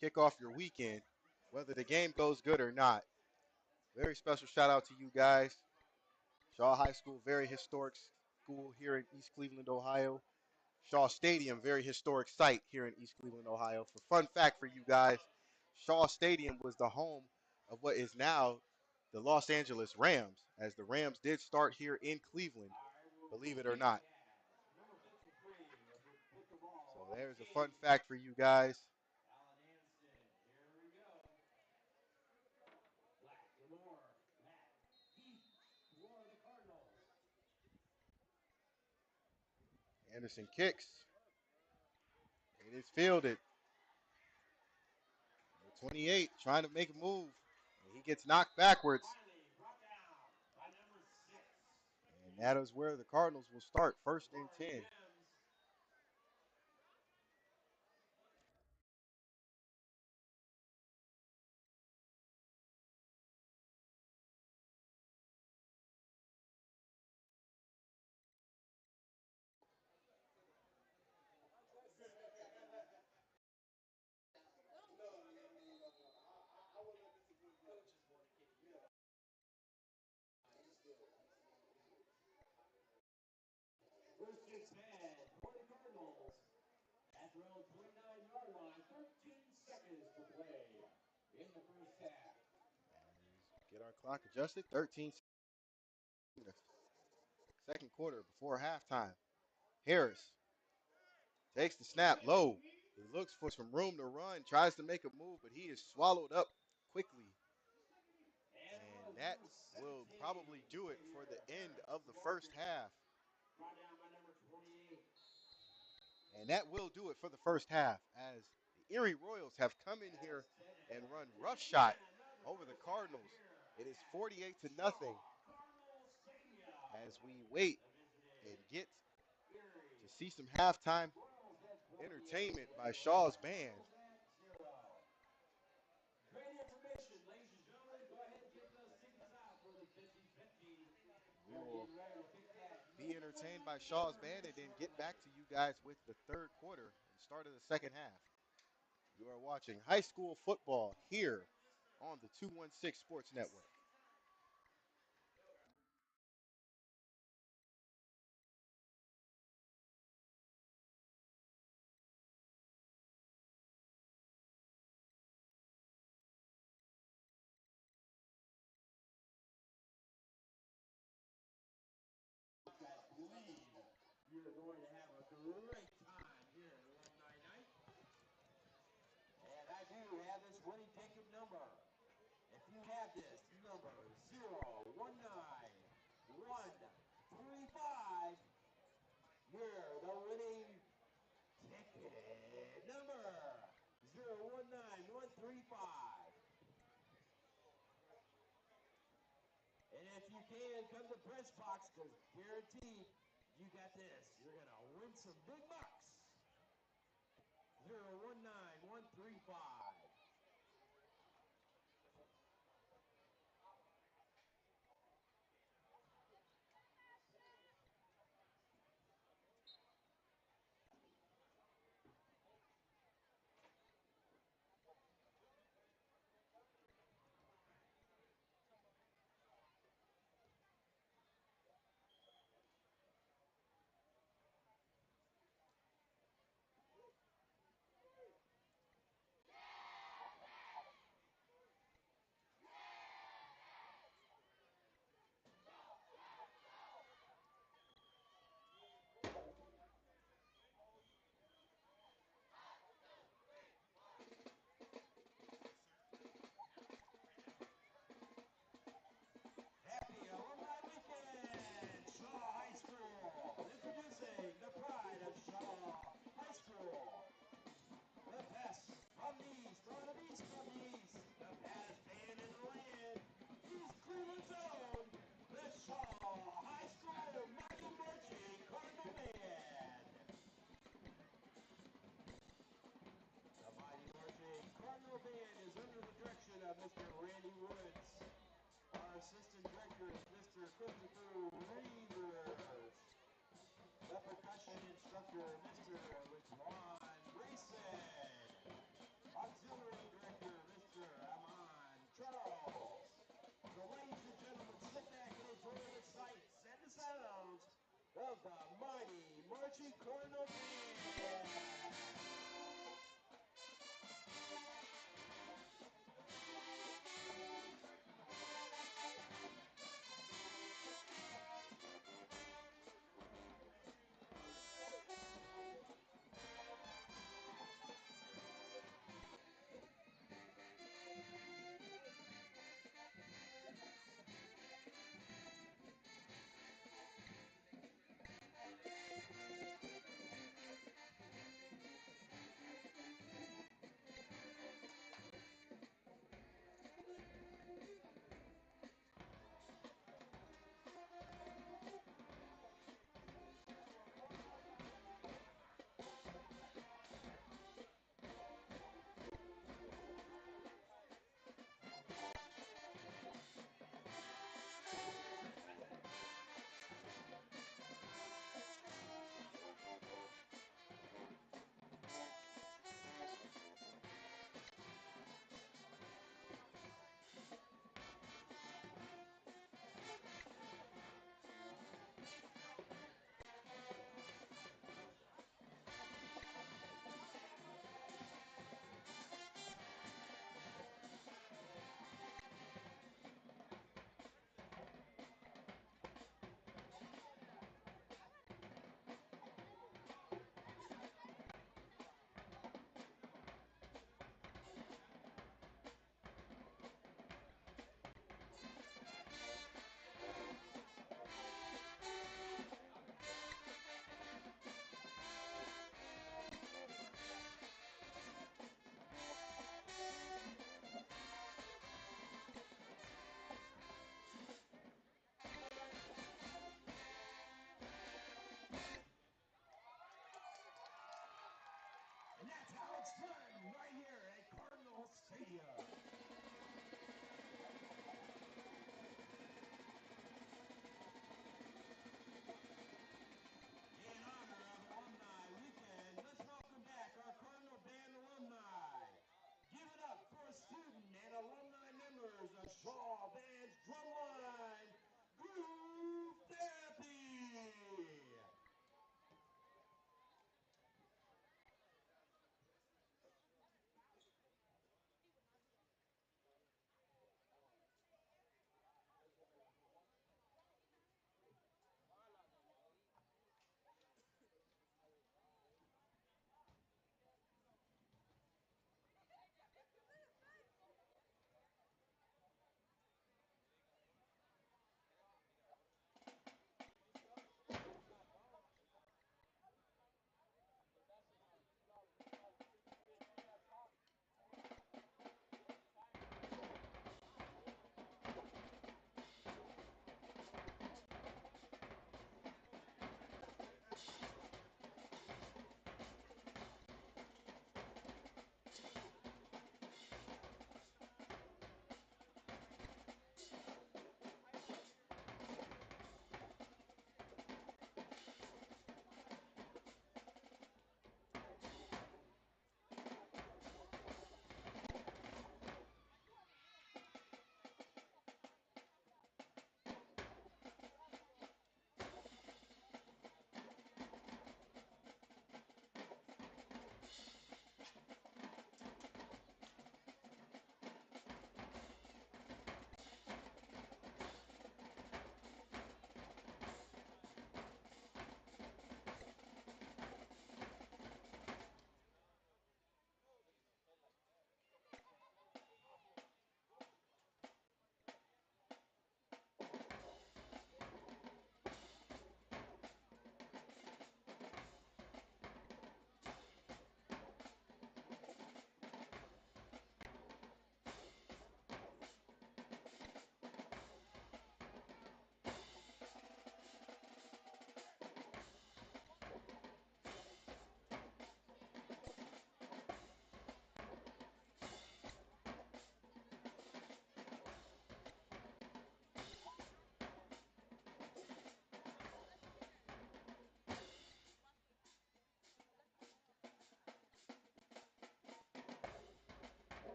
Kick off your weekend, whether the game goes good or not. Very special shout out to you guys. Shaw High School, very historic school here in East Cleveland, Ohio. Shaw Stadium, very historic site here in East Cleveland, Ohio. For fun fact for you guys, Shaw Stadium was the home of what is now the Los Angeles Rams, as the Rams did start here in Cleveland, All right, we'll believe it or proceed not. as number 53 will put the ball So on the there's a fun tee. fact for you guys. Alan Anderson, here we go. Black, Lamore, Anderson kicks. It is fielded. Number 28 trying to make a move. And he gets knocked backwards. Finally brought down by number 6. And that is where the Cardinals will start, first and 10. First and 10 for the Cardinals at their own 29-yard line. 13 seconds to play in the first half. Get our clock adjusted. 13 seconds. Second quarter before halftime. Harris takes the snap low. He looks for some room to run, tries to make a move, but he is swallowed up quickly. And that will probably do it for the end of the first half. Brought down by number 28. And that will do it for the first half as the Erie Royals have come in here and run roughshod over the Cardinals. It is 48 to nothing as we wait and get to see some halftime entertainment by Shaw's band. Great information, ladies and gentlemen. Go ahead and get those tickets out for the 50-50. We will be entertained by Shaw's band and then get back to you guys with the third quarter and start of the second half. You are watching high school football here on the 216 Sports Network. I believe you're going to have a great time here at Alumni Night. And I do have this winning ticket number. If you have this number 019135, you're the winning ticket number 019135. And if you can, come to press box, because guaranteed you got this. You're going to win some big bucks. 019135. Happy Alumni Weekend, Shaw High School. Introducing the pride of Shaw High School. The best from the east, from the east, from the east. The baddest band in the land. East Cleveland's own, the Shaw High School Mighty Marching Cardinal Band. The Mighty Marching Cardinal Band is under the direction of Mr. Randy Woods. Our assistant director is Mr. Christopher Reavers. The percussion instructor, Mr. LeJuan Grayson. Auxiliary director, Mr. Amon Charles. So ladies and gentlemen, sit back and enjoy the sights and the sounds of the Mighty Marching Cardinal Band. right here at Cardinal Stadium. In honor of Alumni Weekend, let's welcome back our Cardinal Band alumni. Give it up for student and alumni members of Shaw Band's drumline, Groove Therapy.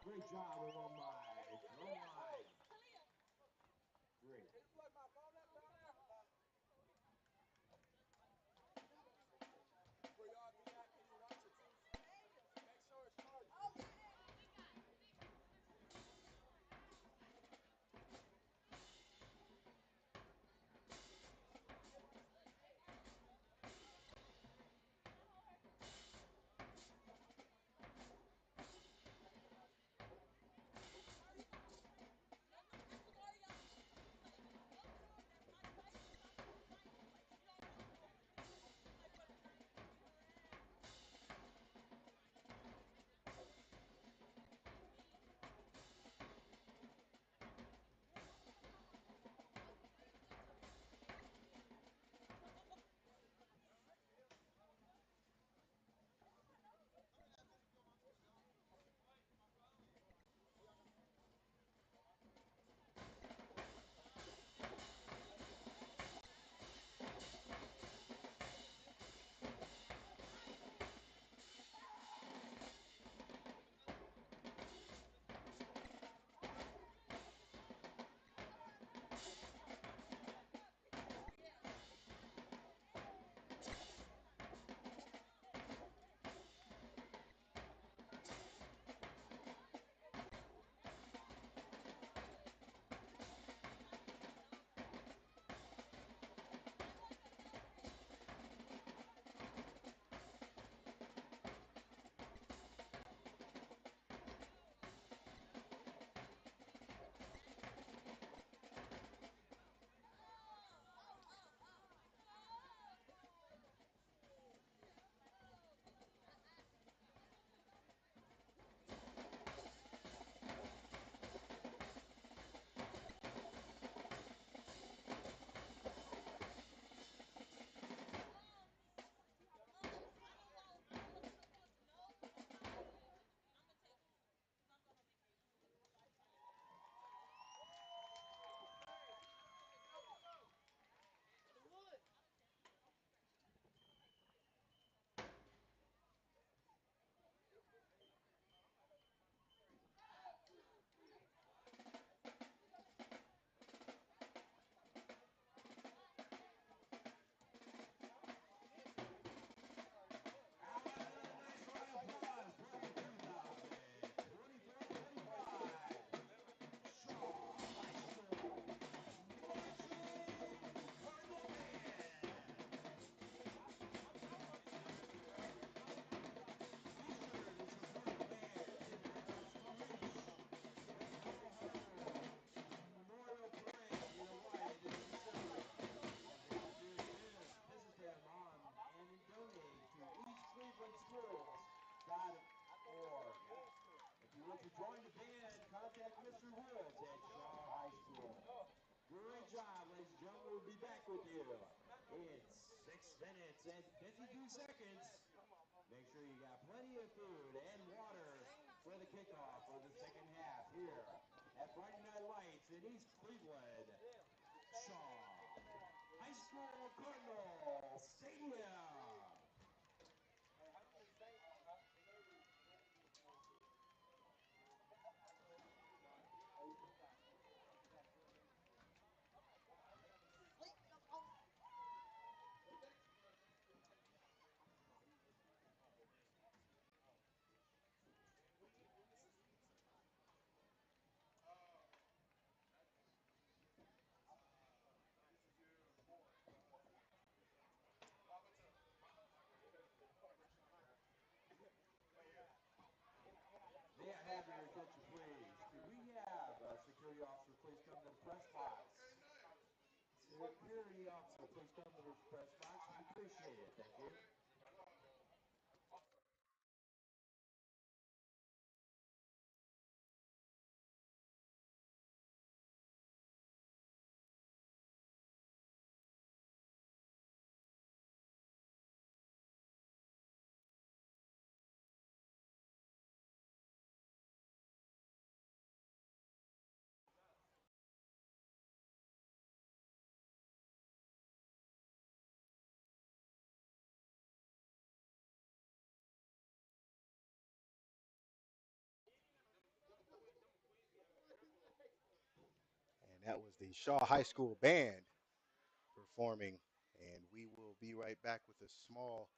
Great job, alumni. Drum line. Great. Schools.org. If you want to join the band, contact Mr. Woods at Shaw High School. Great job, ladies and gentlemen. We'll be back with you in 6 minutes and 52 seconds. Make sure you got plenty of food and water for the kickoff for the second half here at Friday Night Lights in East Cleveland, Shaw High School Cardinals Stadium. May I have your attention, please? Could we have a security officer please come to the press box? Security officer, please come to the press box. We appreciate it. Thank you. That was the Shaw High School band performing. And we will be right back with a small,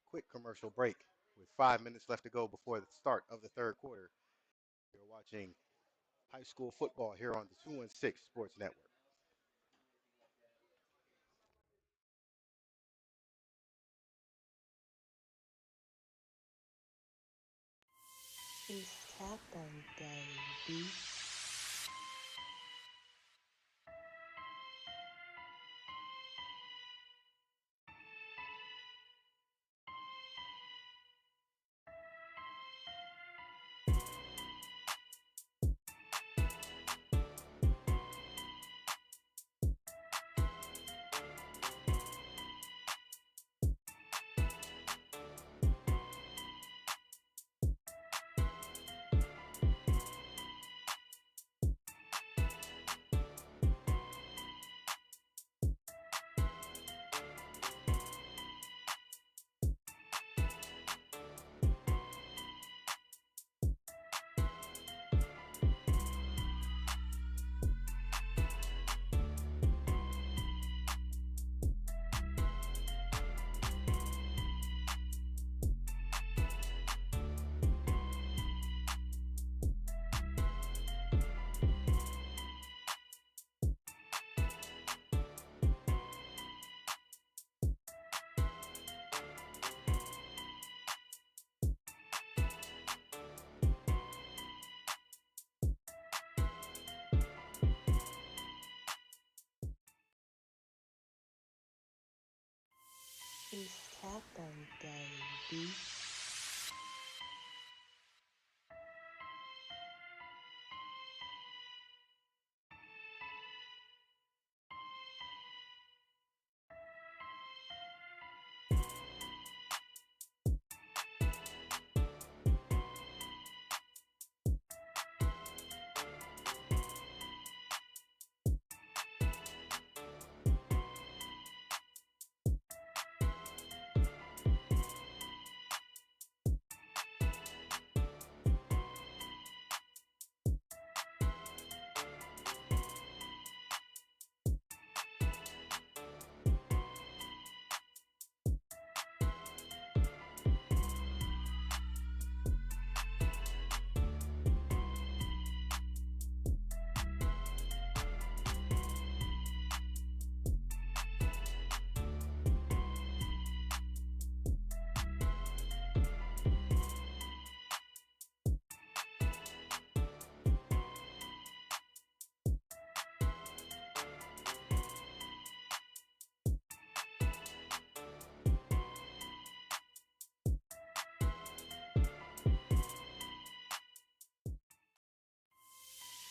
quick commercial break with 5 minutes left to go before the start of the third quarter. You're watching high school football here on the 216 Sports Network. It's happened, baby. It's happened, baby.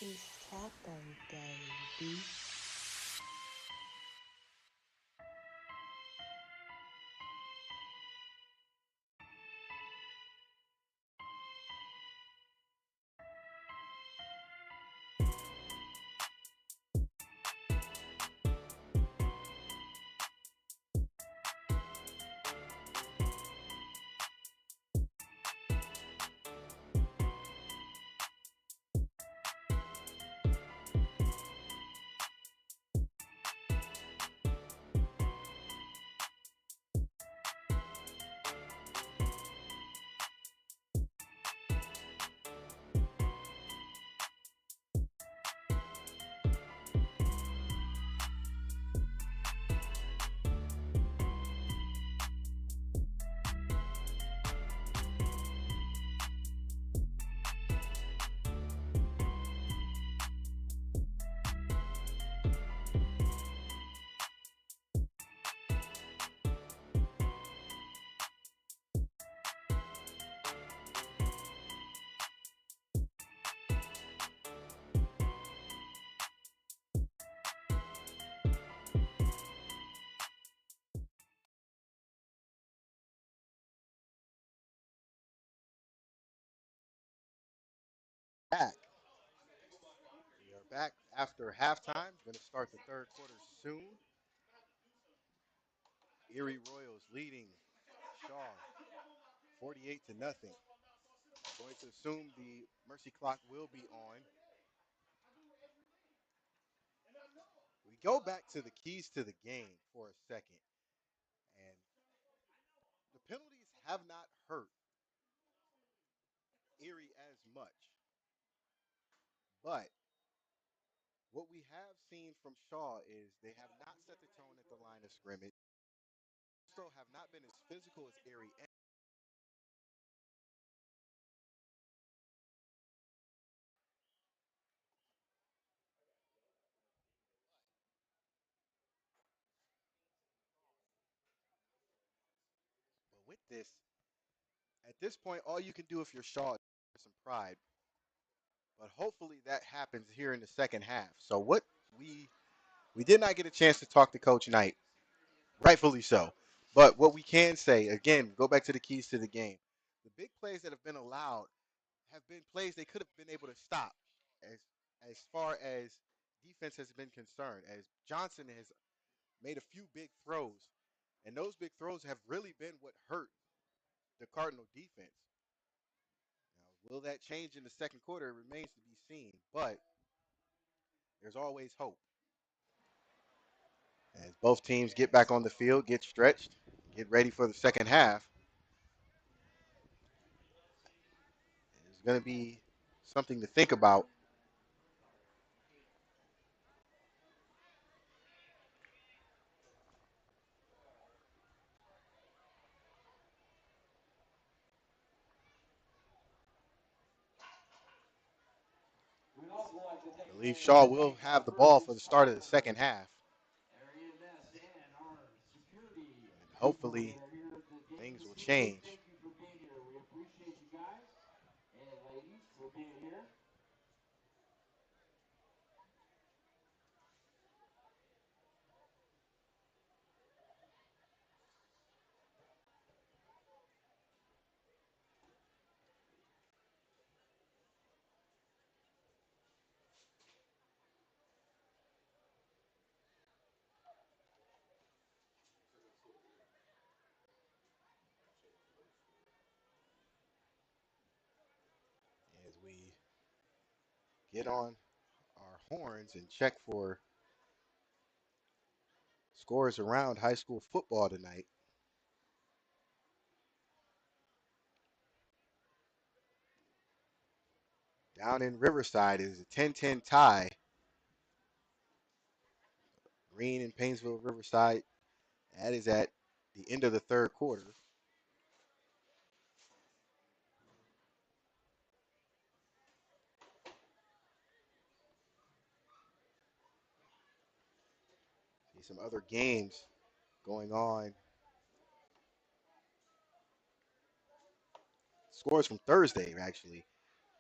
It's happened, baby. Back. We are back after halftime. Going to start the third quarter soon. Erie Royals leading Shaw 48 to nothing. Going to assume the mercy clock will be on. We go back to the keys to the game for a second, and the penalties have not hurt Erie as much, but what we have seen from Shaw is they have not set the tone at the line of scrimmage. Also, have not been as physical as Erie. But with this, at this point, all you can do if you're Shaw is some pride. But hopefully that happens here in the second half. So what we we did not get a chance to talk to Coach Knight, rightfully so. But what we can say, again, go back to the keys to the game. The big plays that have been allowed have been plays they could have been able to stop as as far as defense has been concerned. As Johnson has made a few big throws, and those big throws have really been what hurt the Cardinal defense. Now, will that change in the second quarter? It remains to be seen, but there's always hope. As both teams get back on the field, get stretched, get ready for the second half, it's going to be something to think about. We'd also like to I take a believe moment Shaw to will thank our have the first ball for the start of the second responders, half. our EMS, and our security And people hopefully that are here at the game things this will evening. change. Thank you for being here. We appreciate you guys and ladies for being here. As we get on our horns and check for scores around high school football tonight. Down in Riverside is a 10-10 tie. Green and Painesville Riverside. That is at the end of the third quarter. See some other games going on. Scores from Thursday, actually.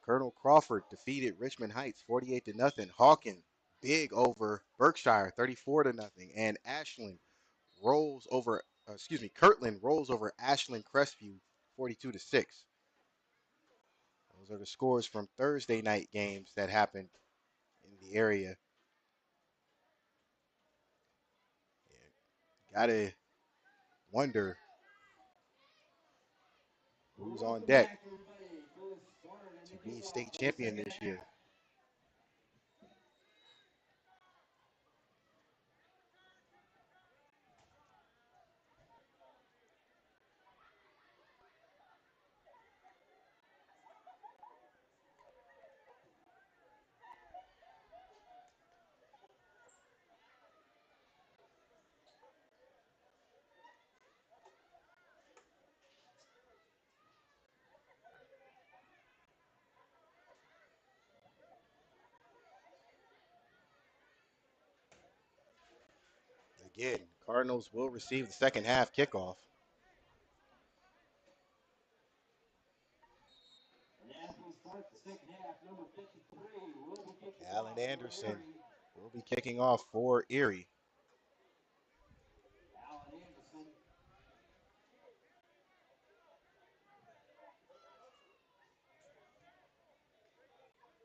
Colonel Crawford defeated Richmond Heights 48 to nothing. Hawken big over Berkshire 34 to nothing. And Ashland rolls over, Kirtland rolls over Ashland Crestview 42 to 6. Those are the scores from Thursday night games that happened in the area. Yeah, gotta wonder who's on Welcome deck back, everybody, for the start and to the be kickoff state for the champion second this year. half. Again, Cardinals will receive the second half kickoff. And as we start the second half, number 53 will be kicking Alan off for Anderson Erie. will be kicking off for Erie. Alan Anderson.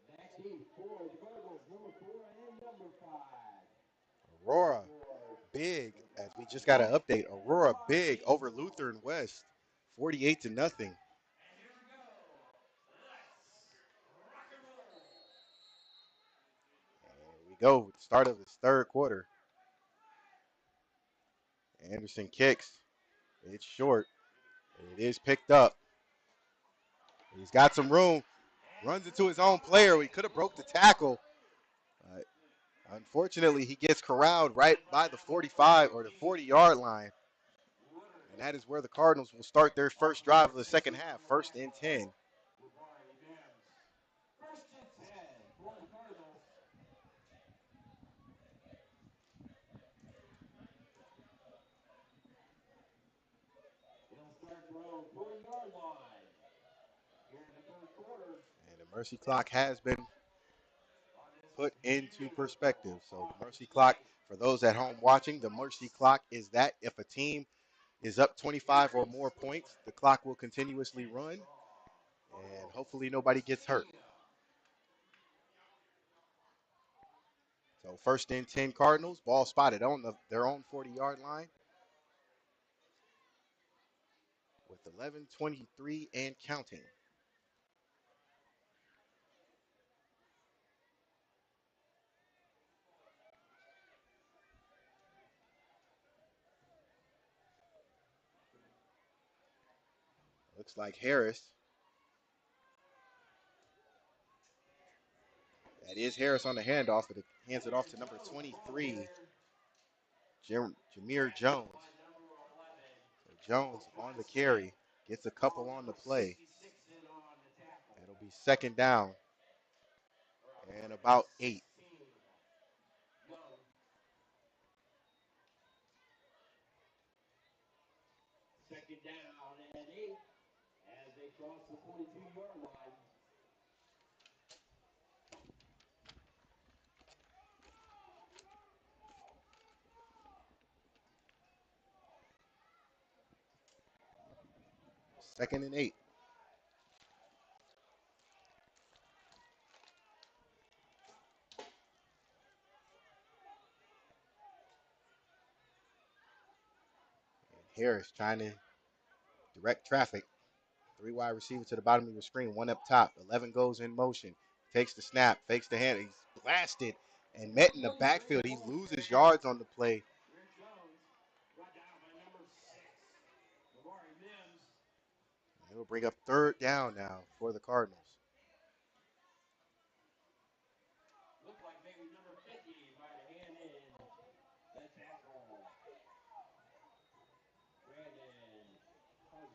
Back deep for the Cardinals, number 4 and number 5. Aurora big, as we just got an update. Aurora big over Lutheran West 48 to nothing. And here we go. Let's rock and roll. And we go with the start of this third quarter. Anderson kicks. It's short. It is picked up. He's got some room. Runs into his own player. He could have broke the tackle. Uh, Unfortunately, he gets corralled right by the 45 or the 40-yard line. And that is where the Cardinals will start their first drive of the second half, first and 10. First and 10 for the Cardinals. He'll start their own 40-yard line here in the third quarter. And the mercy clock has been On this put game into winner perspective. of So the mercy clock, tonight. for those at home watching, the mercy clock is that if a team is up 25 or more points, the clock will continuously And run, Shaw. and hopefully nobody gets hurt. So first and 10 Cardinals, ball spotted on their own 40-yard line with 11:23 and counting. Looks like Harris. That is Harris on the handoff, but it hands it off to number 23, Jameer Jones. So Jones on the carry, gets a couple on the play. It'll be second down and about 8. Second down and 8 as they cross the 42-yard line. Second and 8. And Harris trying to direct traffic. 3 wide receivers to the bottom of your screen, 1 up top. 11 goes in motion. Takes the snap, fakes the hand. He's blasted and met in the backfield. He loses yards on the play. Jones brought down by number 6, Lamari Mims. It'll bring up third down now for the Cardinals. Looked like maybe number 50 might have handed the tackle. Brandon Cosme.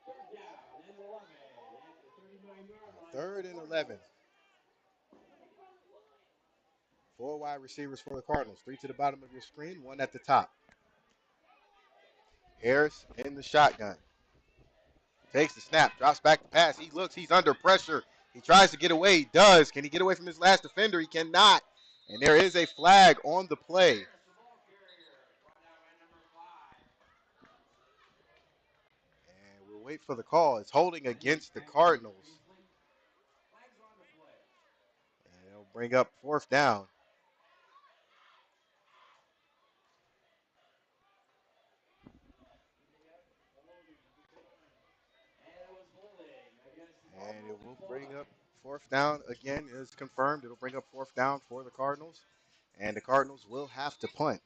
Third down and 11 at the 39-yard line for the Third and 11. Cardinals. 4 wide receivers for the Cardinals. 3 to the bottom of your screen, 1 at the top. Harris in the shotgun. Takes the snap, drops back the pass. He looks, he's under pressure. He tries to get away. He does. Can he get away from his last defender? He cannot. And there is a flag on the play. Harris, the ball carrier, brought down by number 5. And we'll wait for the call. It's holding against the Cardinals. Flags on the play. And it'll bring up fourth down. And it was holding against the And it offensive will bring line. up fourth down again. It is confirmed. It'll bring up fourth down for the Cardinals. And the Cardinals will have to punt.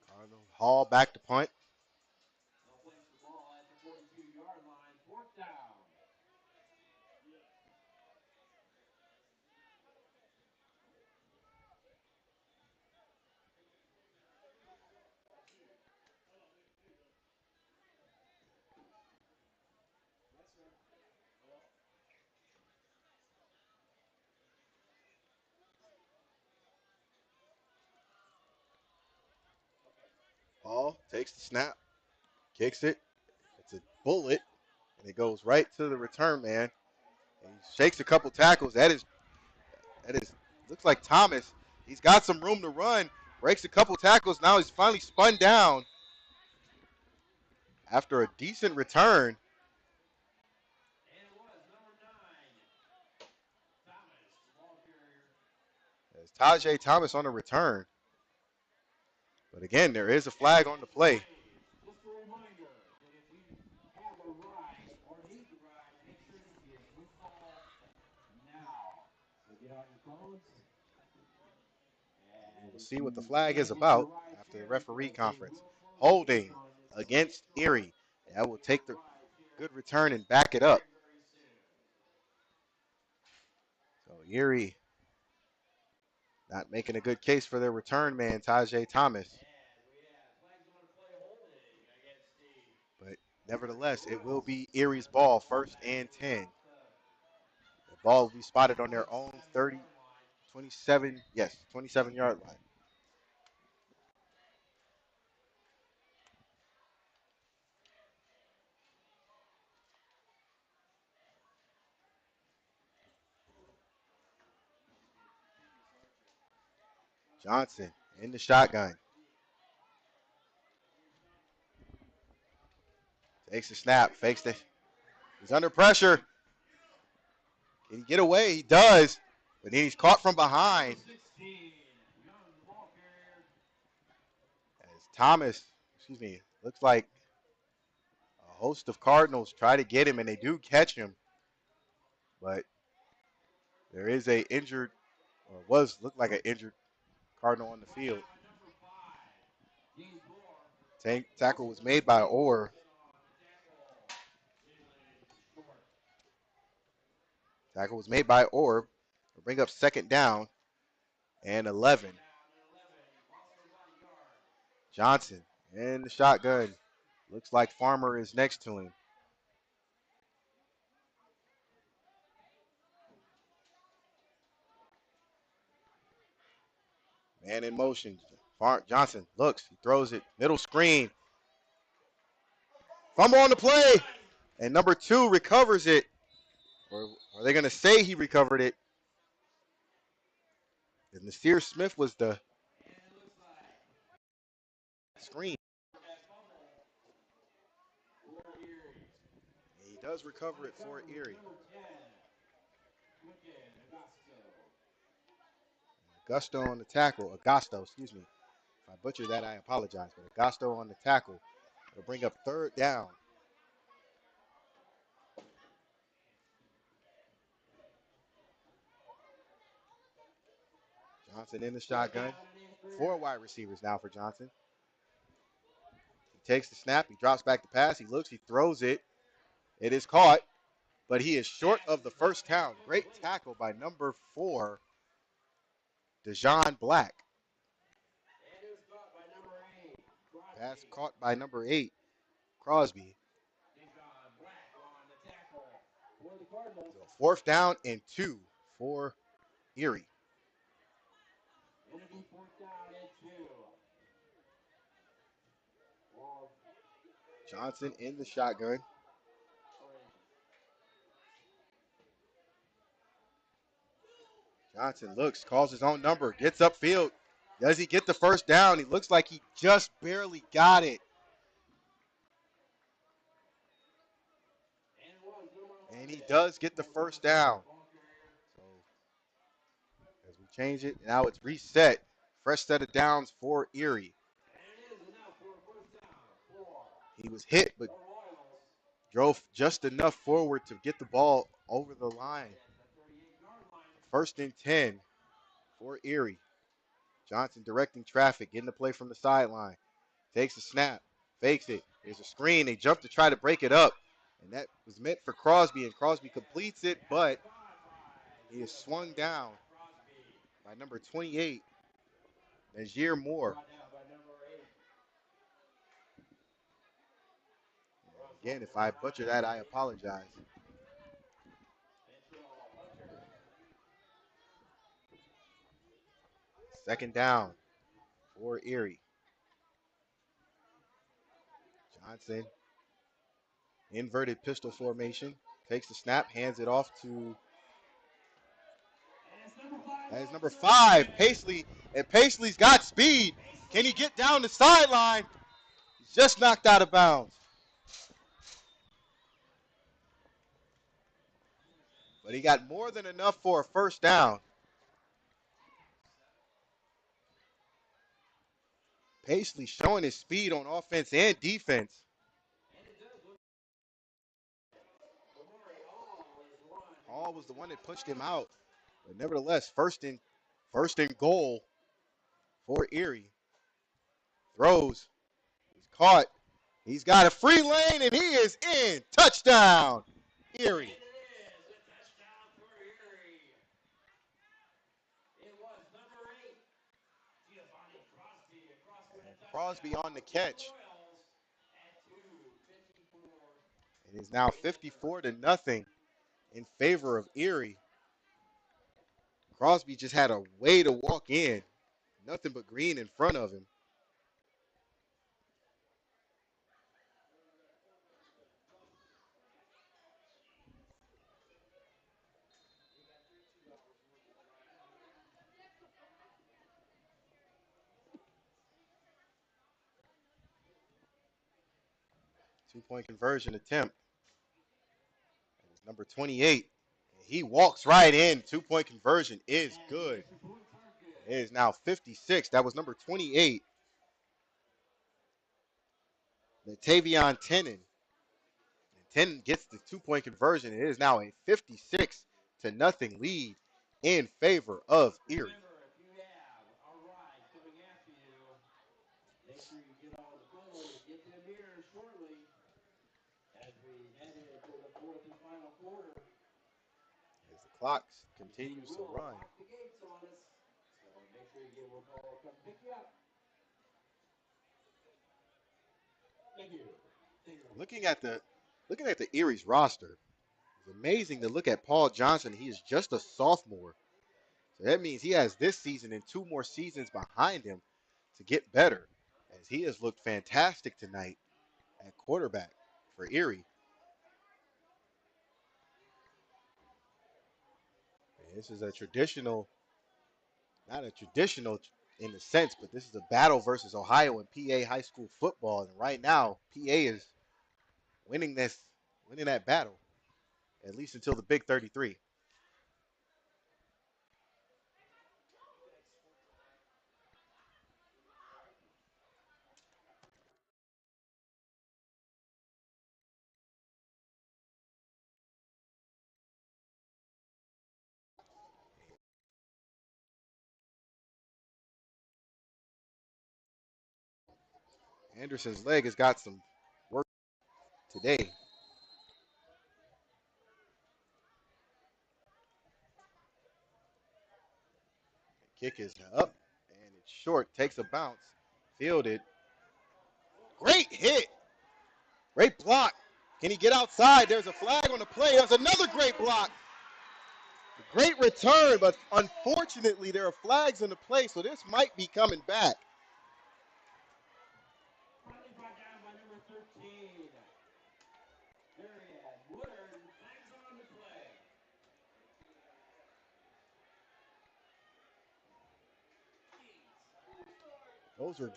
Cardinals haul back to punt. They'll place the ball at the 42-yard line. Fourth down. Hall takes the snap, kicks it. It's a bullet, and it goes right to the return man. And he shakes a couple tackles. That is looks like Thomas. He's got some room to run. Breaks a couple tackles. Now he's finally spun down after a decent return. And it was number 9, Thomas, the ball carrier. As Tajay Thomas on the return. But again, there is a flag on the play. Just a reminder that if you have a ride or need the ride, make sure that you call now. So get out your phones We and will if see what the you flag is can't get your about ride after the shared referee because they conference. will close the gates Holding on this against store, Erie. That will get take your the ride shared good return and back it up. very, very soon. So Erie not making a good case for their return man, Tajay Thomas. And we have flags on the play holding against the But nevertheless, it will Royals. be Erie's As the ball, ball first is and 10. about The ball will be spotted on their own 30, 27-yard line. 27, yes, 27-yard line. Johnson in the shotgun. Takes the snap, fakes it. He's under pressure. Can he get away? He does. But then he's caught from behind Number 16, Young, the ball carrier. as Thomas, looks like a host of Cardinals try to get him, and they do catch him. But there is a injured, or looked like an injured Cardinal on the Brought field. down by number 5, James Moore. Tackle Also was number made by 8, Orr. Guston on the tackle. Jalen Short. Tackle was made by Orr. We'll bring up second down and 11. Second down and 11. Lost for about a yard. Johnson in the shotgun. Looks like Farmer is next to him. Man in motion. Johnson looks. He throws it. Middle screen. Fumble on the play. And number 2 recovers it. Or are they going to say he recovered it? And Nasir Smith was the And it looks like screen. that fumble for Erie. He does recover it for Uncovered Erie. number 10, Quicken Augusto. Augusto on the tackle. Augusto, excuse me. If I butcher that, I apologize. But Augusto on the tackle. It'll bring up third down. Johnson in the Third down shotgun. and inches. 4 wide receivers now for Johnson. He takes the snap. He drops back the pass. He looks. He throws it. It is caught, but he is short Pass of the is first down. Great incomplete. tackle by number 4, Dejon Black. And it was caught by number 8, Pass Crosby. caught by number 8, Crosby. Deshaun Black on the tackle for the Cardinals. So fourth down and 2 for Erie. Going to be fourth down and 2. Or Johnson in the shotgun. Johnson looks, calls his own number, gets upfield. Does he get the first down? He looks like he just barely got it. And it was number And he 11 does get the for first Johnson, down. the ball carrier. So as we change it, now it's reset. Fresh set of downs for Erie. And it is enough for a first down for He was hit, but the Royals. drove just enough forward to get the ball over the line. Right at the 38-yard line. First and 10 for Erie. Johnson directing traffic, getting the play from the sideline. Takes the snap, fakes it. There's a screen. They jump to try to break it up. And that was meant for Crosby, and Crosby completes it, And it's but caught by he is U.S. swung down Crosby. by number 28, Najir Moore. Brought down by number 8. Again, if I butcher that, I apologize. Central Hunter. Second down for Erie. Johnson, inverted pistol formation, takes the snap, hands it off to And it's number 5 that is number officer. 5, Paisley, and Paisley's got speed. Can he get down the sideline? He's just knocked out of bounds. But he got more than enough for a first down. Paisley showing his speed on offense and defense. And it does look Lamari Hall is one who Hall was moves the the one that ball pushed him right. out. But nevertheless, first and goal for Erie. Throws. He's caught. He's got a free lane and he is in. Touchdown, Erie. And it is a touchdown for Erie. It was number 8, Giovanni Crosby across for the Crosby touchdown. on the Give the catch. Royals at 2:54. It is now 54 to nothing in favor of Erie. Crosby just had a way to walk in. Nothing but green in front of him. Two-point conversion attempt. It was number 28. He walks right in. Two-point conversion is And the good. extra points are It good. is now 56. That was number 28. Tavion Tenen. And Tenen gets the two-point conversion. It is now a 56 to nothing lead in favor of Erie. Remember, if you have a ride coming after you, make sure you get on the phone and get them here shortly as we head into the fourth and final quarter. As the clock The city continues to will run. lock the gates on us, so make sure you give them a call, come pick you up. Thank you. Looking at the Erie's roster, it's amazing to look at Paul Johnson. He is just a sophomore. So that means he has this season and two more seasons behind him to get better, as he has looked fantastic tonight at quarterback for Erie. And this is a traditional, not a traditional in the sense, but this is a battle versus Ohio and PA high school football. And right now, PA is winning that battle, at least until the Big 33. Anderson's leg has got some work today. Kick is up and it's short, takes a bounce, fielded. Great hit, great block. Can he get outside? There's a flag on the play. There's another great block. Great return, but unfortunately there are flags on the play, so this might be coming back. Finally brought down by number 13. Darian Woodard, flags on the play. Those are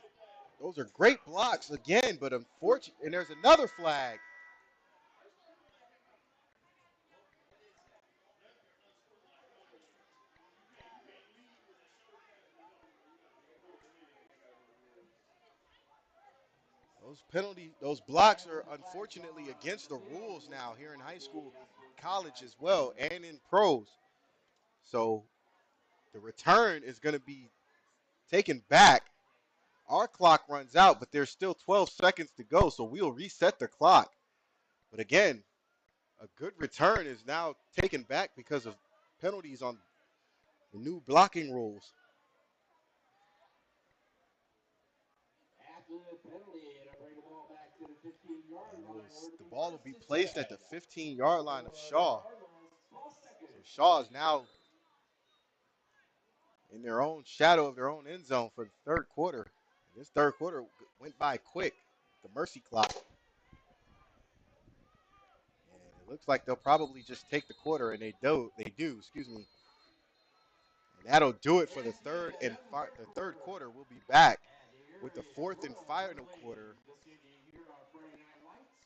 those are great blocks again, but unfortunately, and there's another flag. Those blocks are unfortunately against the rules now here in high school, college as well, and in pros. So the return is going to be taken back. Our clock runs out, but there's still 12 seconds to go, so we'll reset the clock. But again, a good return is now taken back because of penalties on the new blocking rules. After the penalty, it'll bring the ball back to the 15-yard And line. the Working ball will first be and placed at 10 the 15-yard line of for the Shaw. Cardinals. 12 So seconds. Shaw is now in their own shadow of their own end zone for the third quarter. This third quarter went by quick. The mercy clock. And it looks like they'll probably just take the quarter, and they do. They do. Excuse me. And that'll do it for the As we third head and into the third the third quarter, quarter. We'll be back and the with the Erie fourth and Royals final early quarter. this evening here on Friday Night Lights.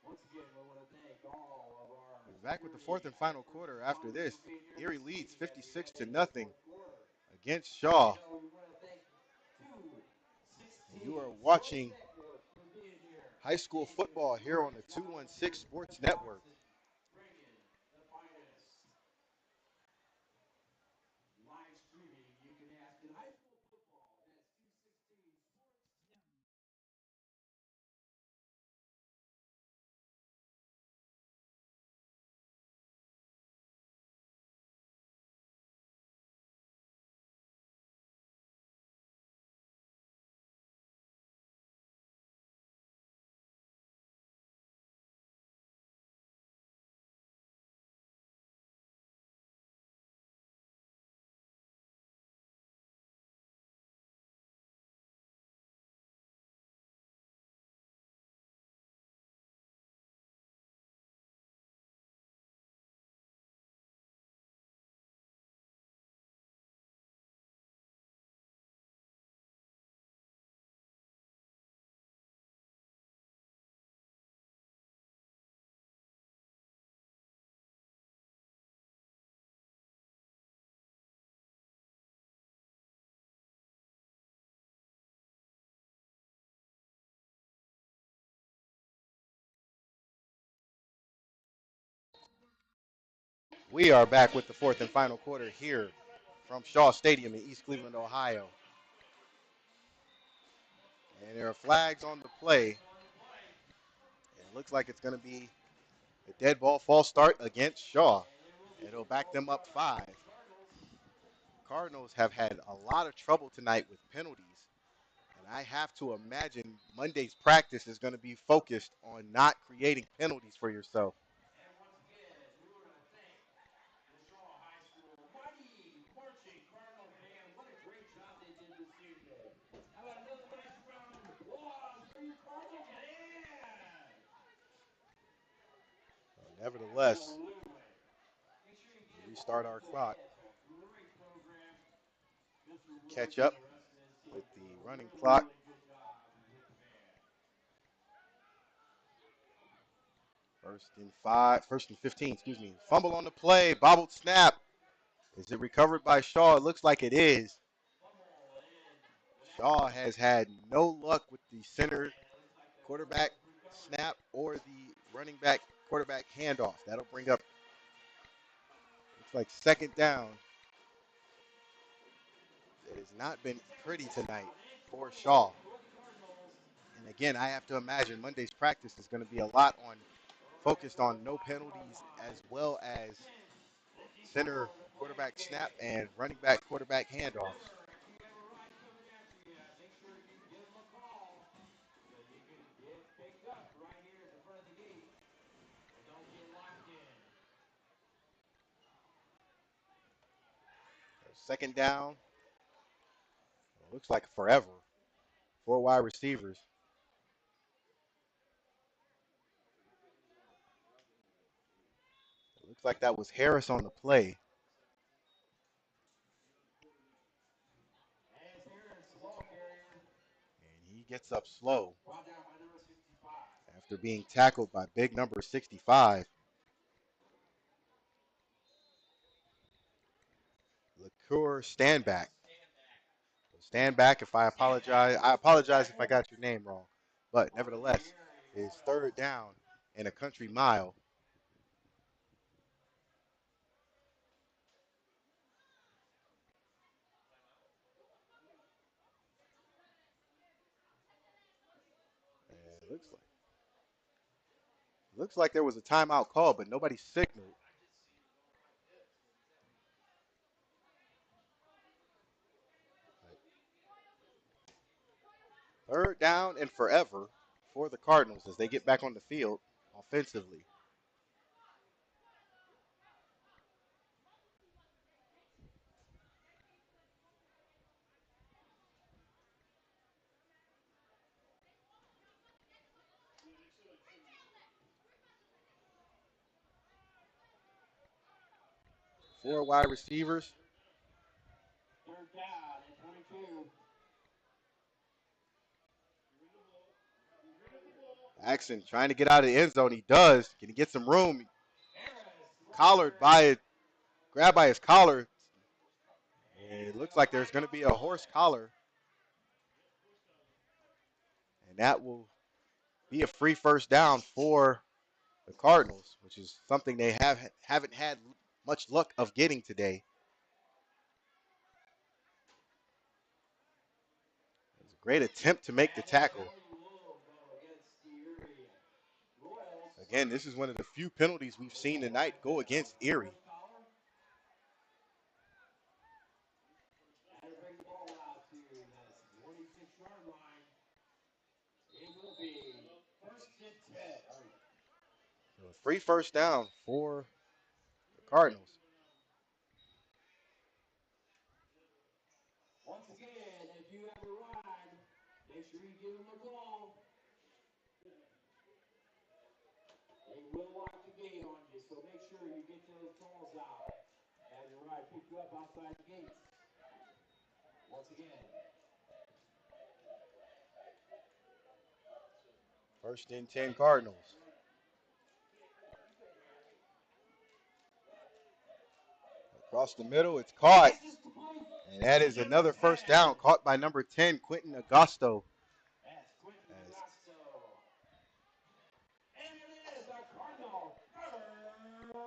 Once again, we want to thank all of our We'll be back with the fourth security and final and first quarter after responders this. for being here Erie this leads evening as we 56 head to into the nothing fourth quarter. against And Shaw. we want to thank two You are Team Sports watching Network for being here. high school Thank you, football here on the Shaw 216 Sports Network. bringing the finest live streaming you can ask in high school football. That's 216 Sports. We are back with the fourth and final quarter here from Shaw Stadium in East Cleveland, Ohio. And there are flags on the play. And it looks like it's going to be a dead ball false start against Shaw. It'll back them up 5. Cardinals have had a lot of trouble tonight with penalties. And I have to imagine Monday's practice is going to be focused on not creating penalties for yourself. And once again, we want to thank the Shaw High School mighty marching Cardinal band. What a great job they did this evening. How about another nice round of applause for you Cardinals fans? Nevertheless, Absolutely. Make sure you get we involved restart with our the clock. It's a great program. Mr. Willis Catch and up the rest of his team with do the a running really, clock. really good job with the band. First and 15, excuse me. Fumble on the play, bobbled snap. Is it recovered by Shaw? It looks like it is. Fumble in. And that Shaw has had no luck with the center and it looks like the quarterback football was recovered. snap or the running back quarterback handoff. That'll bring up, looks like second down. It has not been Second pretty tonight down and for 20 Shaw. for the Cardinals. And again, I have to imagine Monday's practice is going to be a lot on Right focused to the on no 5-yard penalties as line. well as 10, 54 center to play in quarterback the snap game. and running back quarterback handoffs. Remember, if you have a ride coming at you, make sure you give them a call so you can get picked up right here at the front of the gate and don't get locked in. Second down, looks like forever. 4 wide receivers. It looks like that was Harris on the play. As Harris, the ball carrier, And he gets up slow brought down by number 65. after being tackled by big number 65. Liqueur Standback. Stand back if I Stand apologize. back. I apologize if I Tackle got your name wrong. But on the nevertheless, carry. it's Brought down. third down and a country mile. And it looks like there was a timeout call, but nobody signaled. Third down and forever for the Cardinals as they get back on the field offensively. Four wide receivers. Third down and 22. Axon trying to get out of the end zone. He does. Can he get some room? Harris, Collared runner. by it, grabbed by his collar. And And it we looks got a like there's going to timeout be a horse called. collar. And that will be a free first down for the Cardinals, which is something they haven't had much luck of getting today. It's a great attempt to make the And a tackle. penalty will go against the Erie Royals. Again, this is one of the few penalties we've We'll seen call tonight that go against Erie. fourth collar. And bring the ball out to the 26-yard line. It will be first and 10. So a free first down for the Cardinals. Once again, if you have a ride, make sure you give them a call. They will lock the gate on you, so make sure you get those calls out. Have your ride pick you up outside the gates. Once again, First and 10 Cardinals. Across the middle, it's caught. pass is complete. And that is Number another 10. first down caught by number 10, Quentin Augusto. That's Quentin As Augusto. And it is a Cardinal first from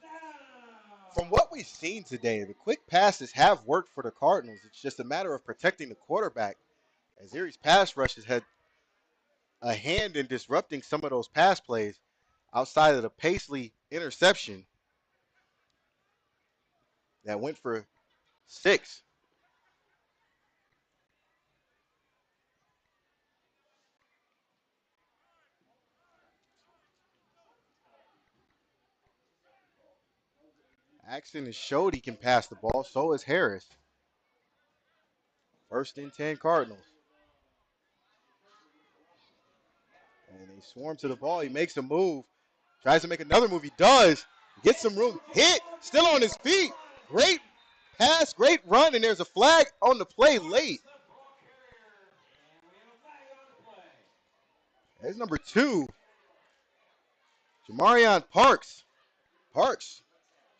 down. what we've seen today, the quick passes have worked for the Cardinals. It's just a matter of protecting the quarterback, as Erie's pass rush has had a hand in disrupting some of those pass plays outside of the Paisley interception that went for 6. Axon has showed he can pass the ball. So is Harris. First and 10 Cardinals. And they swarm to the ball. He makes a move. Tries to make another move. He does. Gets some room. Hit. Still on his feet. Great pass. Great run. And there's a flag on the play late. There's number 2. Jamarion Parks. Parks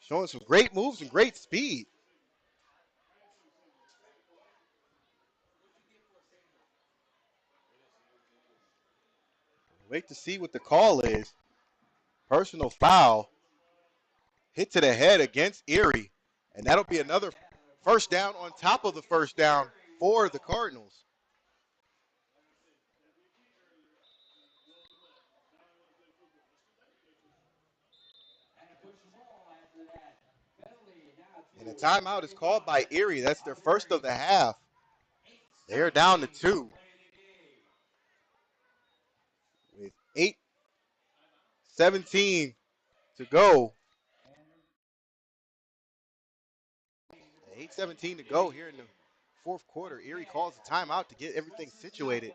showing some great moves and great speed. Wait to see what the call is. Personal foul. Hit to the head against Erie. And that'll be another first down on top of the first down for the Cardinals. And a timeout is called by Erie. That's their first of the half. They are down to 2 with 8:17 to go. 8:17 to go here in the fourth quarter. Erie calls a timeout to get everything situated.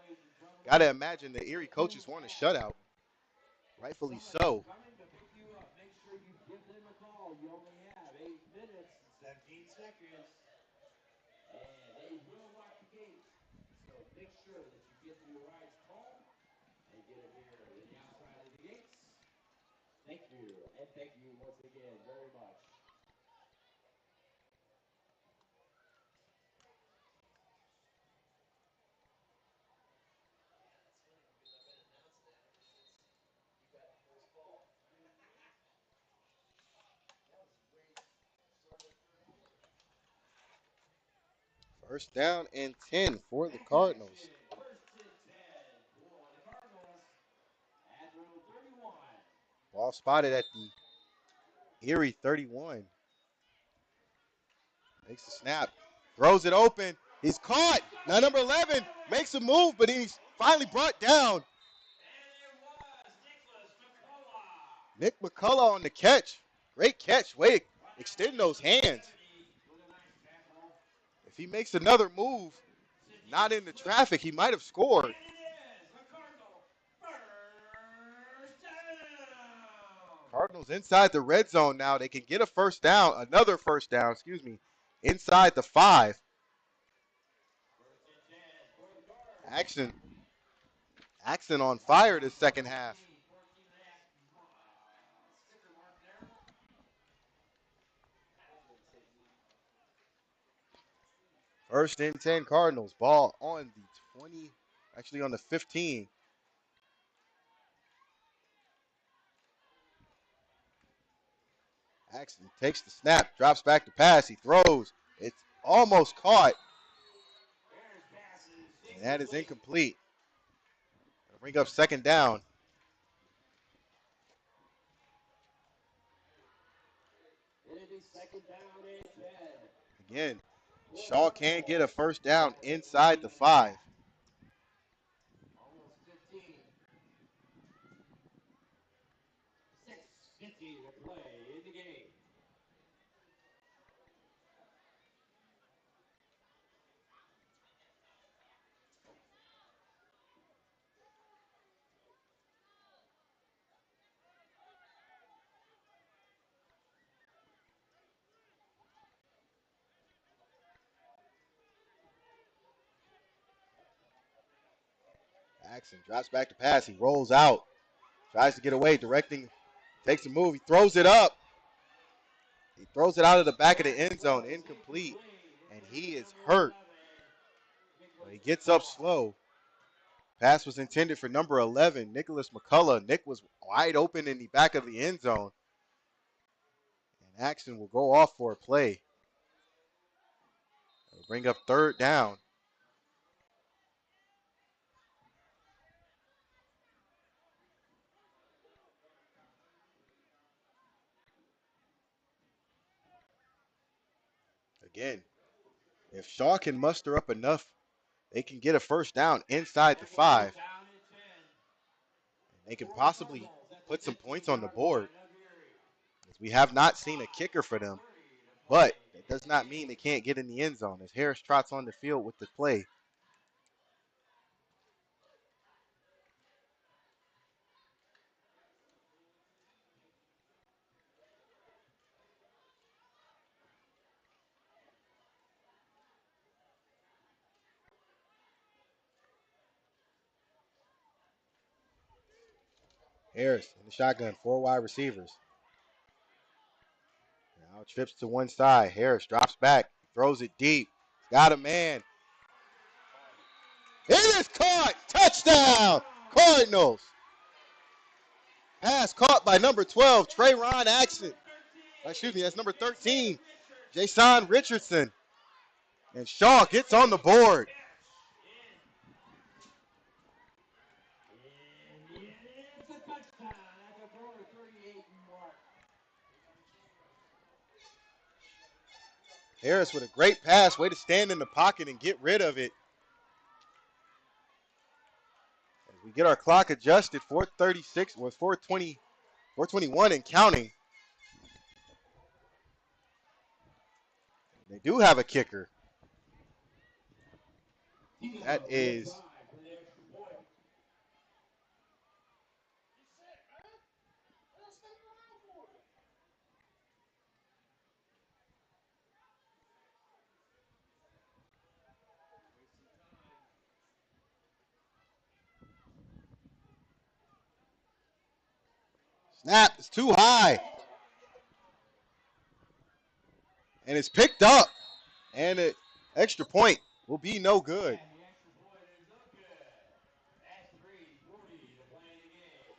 Got to imagine the Erie coaches want a shutout. Rightfully so. Coming to pick you up. Make sure you give them a call. You only have 8 minutes and 17 seconds. And they will lock the gate. So make sure that you get your rides called and get them here to the outside of the gates. Thank you. And thank you once again very much. First down and 10 for the Cardinals. First and 10 for the Cardinals at their own 31. Ball spotted at the Erie 31. Makes the snap. Throws it open. He's caught. Now number 11 makes a move, but he's finally brought down. And it was Nicholas McCullough. Nick McCullough on the catch. Great catch. Way to extend those hands. If he makes another move, not into traffic, he might have scored. And it is a Cardinal first down. Cardinals inside the red zone now. They can get a first down, another first down, inside the 5. First and 10 for the Cards. Action on fire this second half. 14 and a half sticker mark there. First and 10 Cardinals. Ball on the 20 Actually on the 15. Axton takes the snap, drops back to pass. He throws. It's almost caught, Aaron's pass is and that is incomplete. incomplete. It'll bring up second down. It'll be second down and 10. Again, For the Shaw can't get a Cardinals. first down At the inside the 40. 5. Almost 15. 6:50 to play in the game. Axton drops back to pass. He rolls out, tries to get away, directing, takes a move. He throws it up. He throws it out of the back of the That end zone, was incomplete, incomplete. and Intended he for is number hurt. 11. But he Nicholas gets up McCullough. slow. Pass was intended for number 11, Nicholas McCullough. Nick was wide open in the back of the end zone, and Axton will go off for a play. It'll bring up third down. Again, if Shaw can muster up enough, they can get a first down inside the It will be 5. down at 10. And they can For the possibly Cardinals at the put some points on the 15-yard board, line of Erie. as we have not seen a kicker for them. 5:30 to But play that in does the not mean game. they can't get in the end zone as Harris trots on the field with the play. Harris in the shotgun, 4 wide receivers. Now trips to one side. Harris drops back, throws it deep. Got a man. It is caught. Touchdown, Touchdown. Cardinals. Pass caught by number 12, Trayron That's Axton. number 13. Excuse me, that's number Jason 13, Jason Richardson. Richardson. And Shaw gets on the Makes the board. catch. And it's a touchdown at the quarter 38 mark. Harris with a great pass, way to stand in the pocket and get rid of it. As we get our clock adjusted, 4:36 was 4:20, 4:21 and counting. They do have a kicker. That Tebow will is try for the extra point. snap. It's too high, and it's picked up, and an extra point will be no good. And the extra point is no good. At 3:40 to play the game.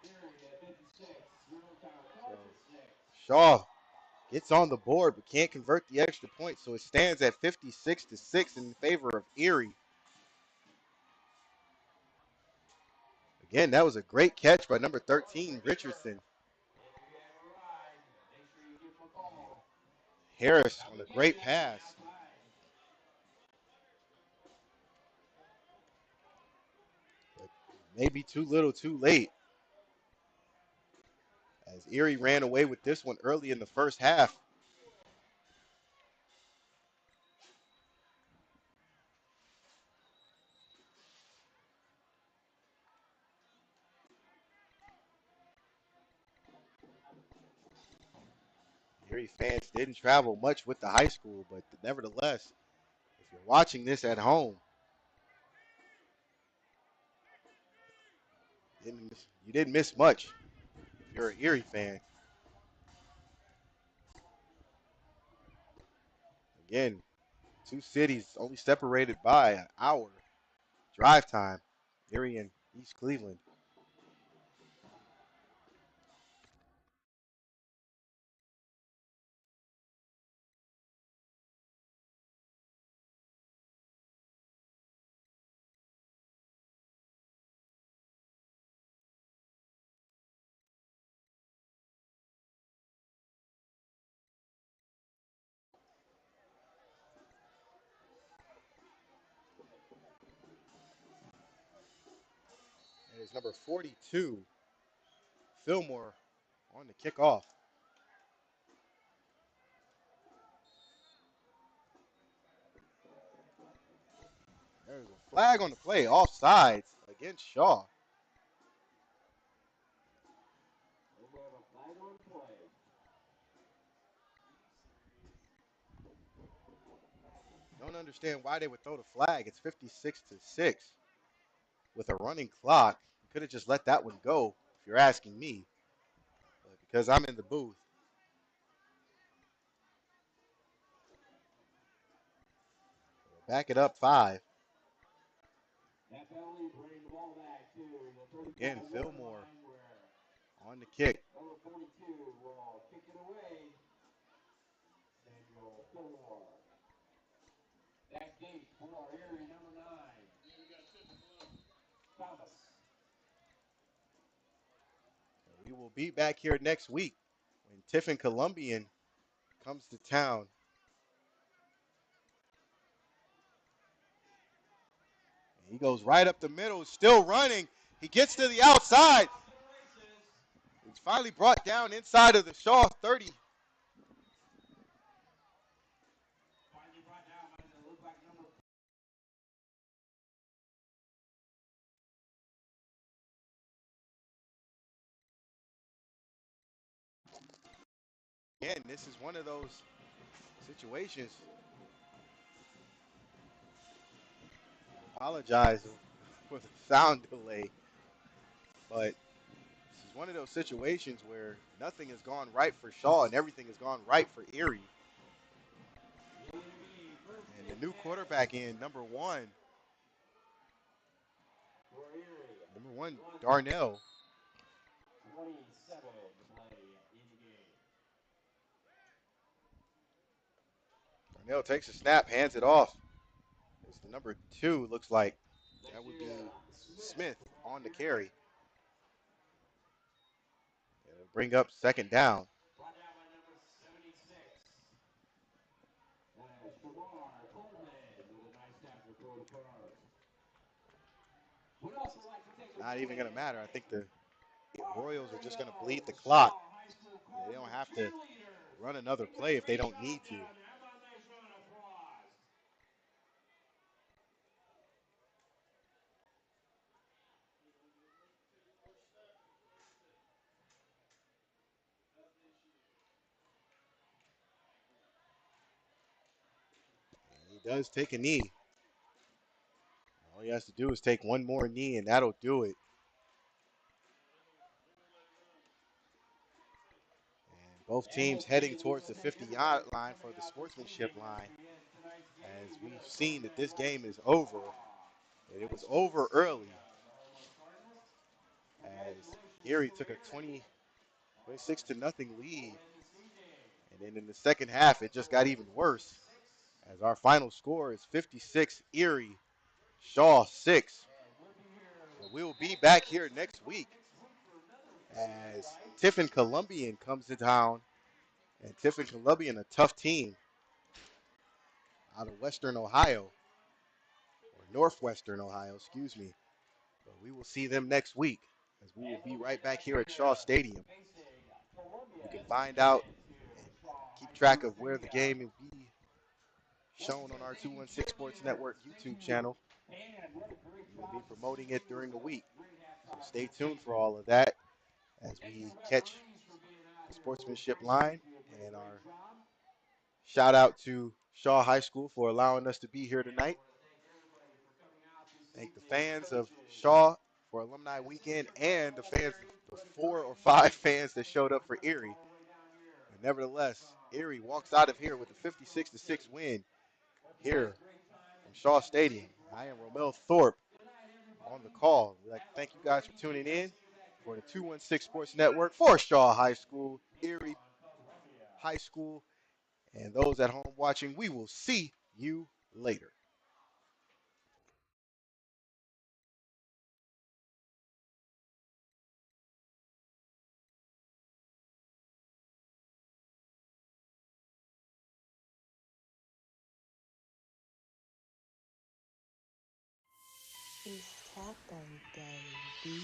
Erie at 56. Eurocount So Cardinals 6. Shaw gets on the board but can't convert the extra point, so it stands at 56-6 in favor of Erie. Again, that was a great catch by number 13, Richardson. If you have a ride, make sure you give them a call. Harris on a great McKinney pass. outside. But maybe too little too late, as Erie ran away with this one early in the first half. Erie fans didn't travel much with the high school, but nevertheless, if you're watching this at home, you didn't miss much if you're an Erie fan. Again, Two cities only separated by an hour drive time. Erie and East Cleveland. It is number 42, Fillmore, on the kickoff. There's a flag on the play, offsides against Shaw. And we have a flag on play. Don't understand why they would throw the flag. It's 56-6 with a running clock. You could have just let that one go, if you're asking me. But because I'm in the booth, back it up 5. That penalty bringing the ball back to the 35 Again, yard Fillmore line where on the kick. number 42 will kick it away. Samuel Fillmore. Back gate for Erie, number 9. Thomas. We will be back here next week when Tiffin Columbian comes to town. And he goes right up the middle, still running. He gets to the outside. He's finally brought down inside of the Shaw 30. Finally brought down by the look like number. Again, this is one of those situations. Apologize for the sound delay, but this is one of those situations where nothing has gone right for Shaw and everything has gone right for Erie. And the new quarterback in, number one, Darnell. 27 to play in the game. Darnell takes a snap, hands it off. It's the number 2, looks like. That would be Smith on the carry. It'll bring up second down. Brought down by number 76. Shamar Coleman with a nice tackle for the Cars. We'd also like to take a Not even going to matter. I think the Royals are just going to bleed the the clock. Shaw High School They don't Cardinals have to cheerleaders. run another Take a play if they great don't job need to. down there. How about a nice round of applause? He does take a knee. All he has to do is take one more knee, and that'll do it. And both teams heading towards the 50-yard line for the sportsmanship line. As we've seen that this game is over, and it was over early as Erie took a 26 to nothing lead. And then in the second half, it just got even worse as our final score is 56 Erie, Shaw 6. And we'll be back here next week as Tiffin Columbian comes to town. And Tiffin Columbian, a tough team out of Western Ohio, or Northwestern Ohio, excuse me. But we will see them next week as we will be right back here at Shaw Stadium. You can find out and keep track of where the game will be shown on our 216 Sports Network YouTube channel. We will be promoting it during the week. So stay tuned for all of that as we catch the sportsmanship line. And our shout out to Shaw High School for allowing us to be here tonight. Thank the fans of Shaw for Alumni Weekend and the fans, the 4 or 5 fans that showed up for Erie. But nevertheless, Erie walks out of here with a 56-6 win here from Shaw Stadium. I am Romel Thorpe on the call. We'd like to thank you guys for tuning in for the 216 Sports Network for Shaw High School, Erie High School, and those at home watching. We will see you later. It's tap day, baby.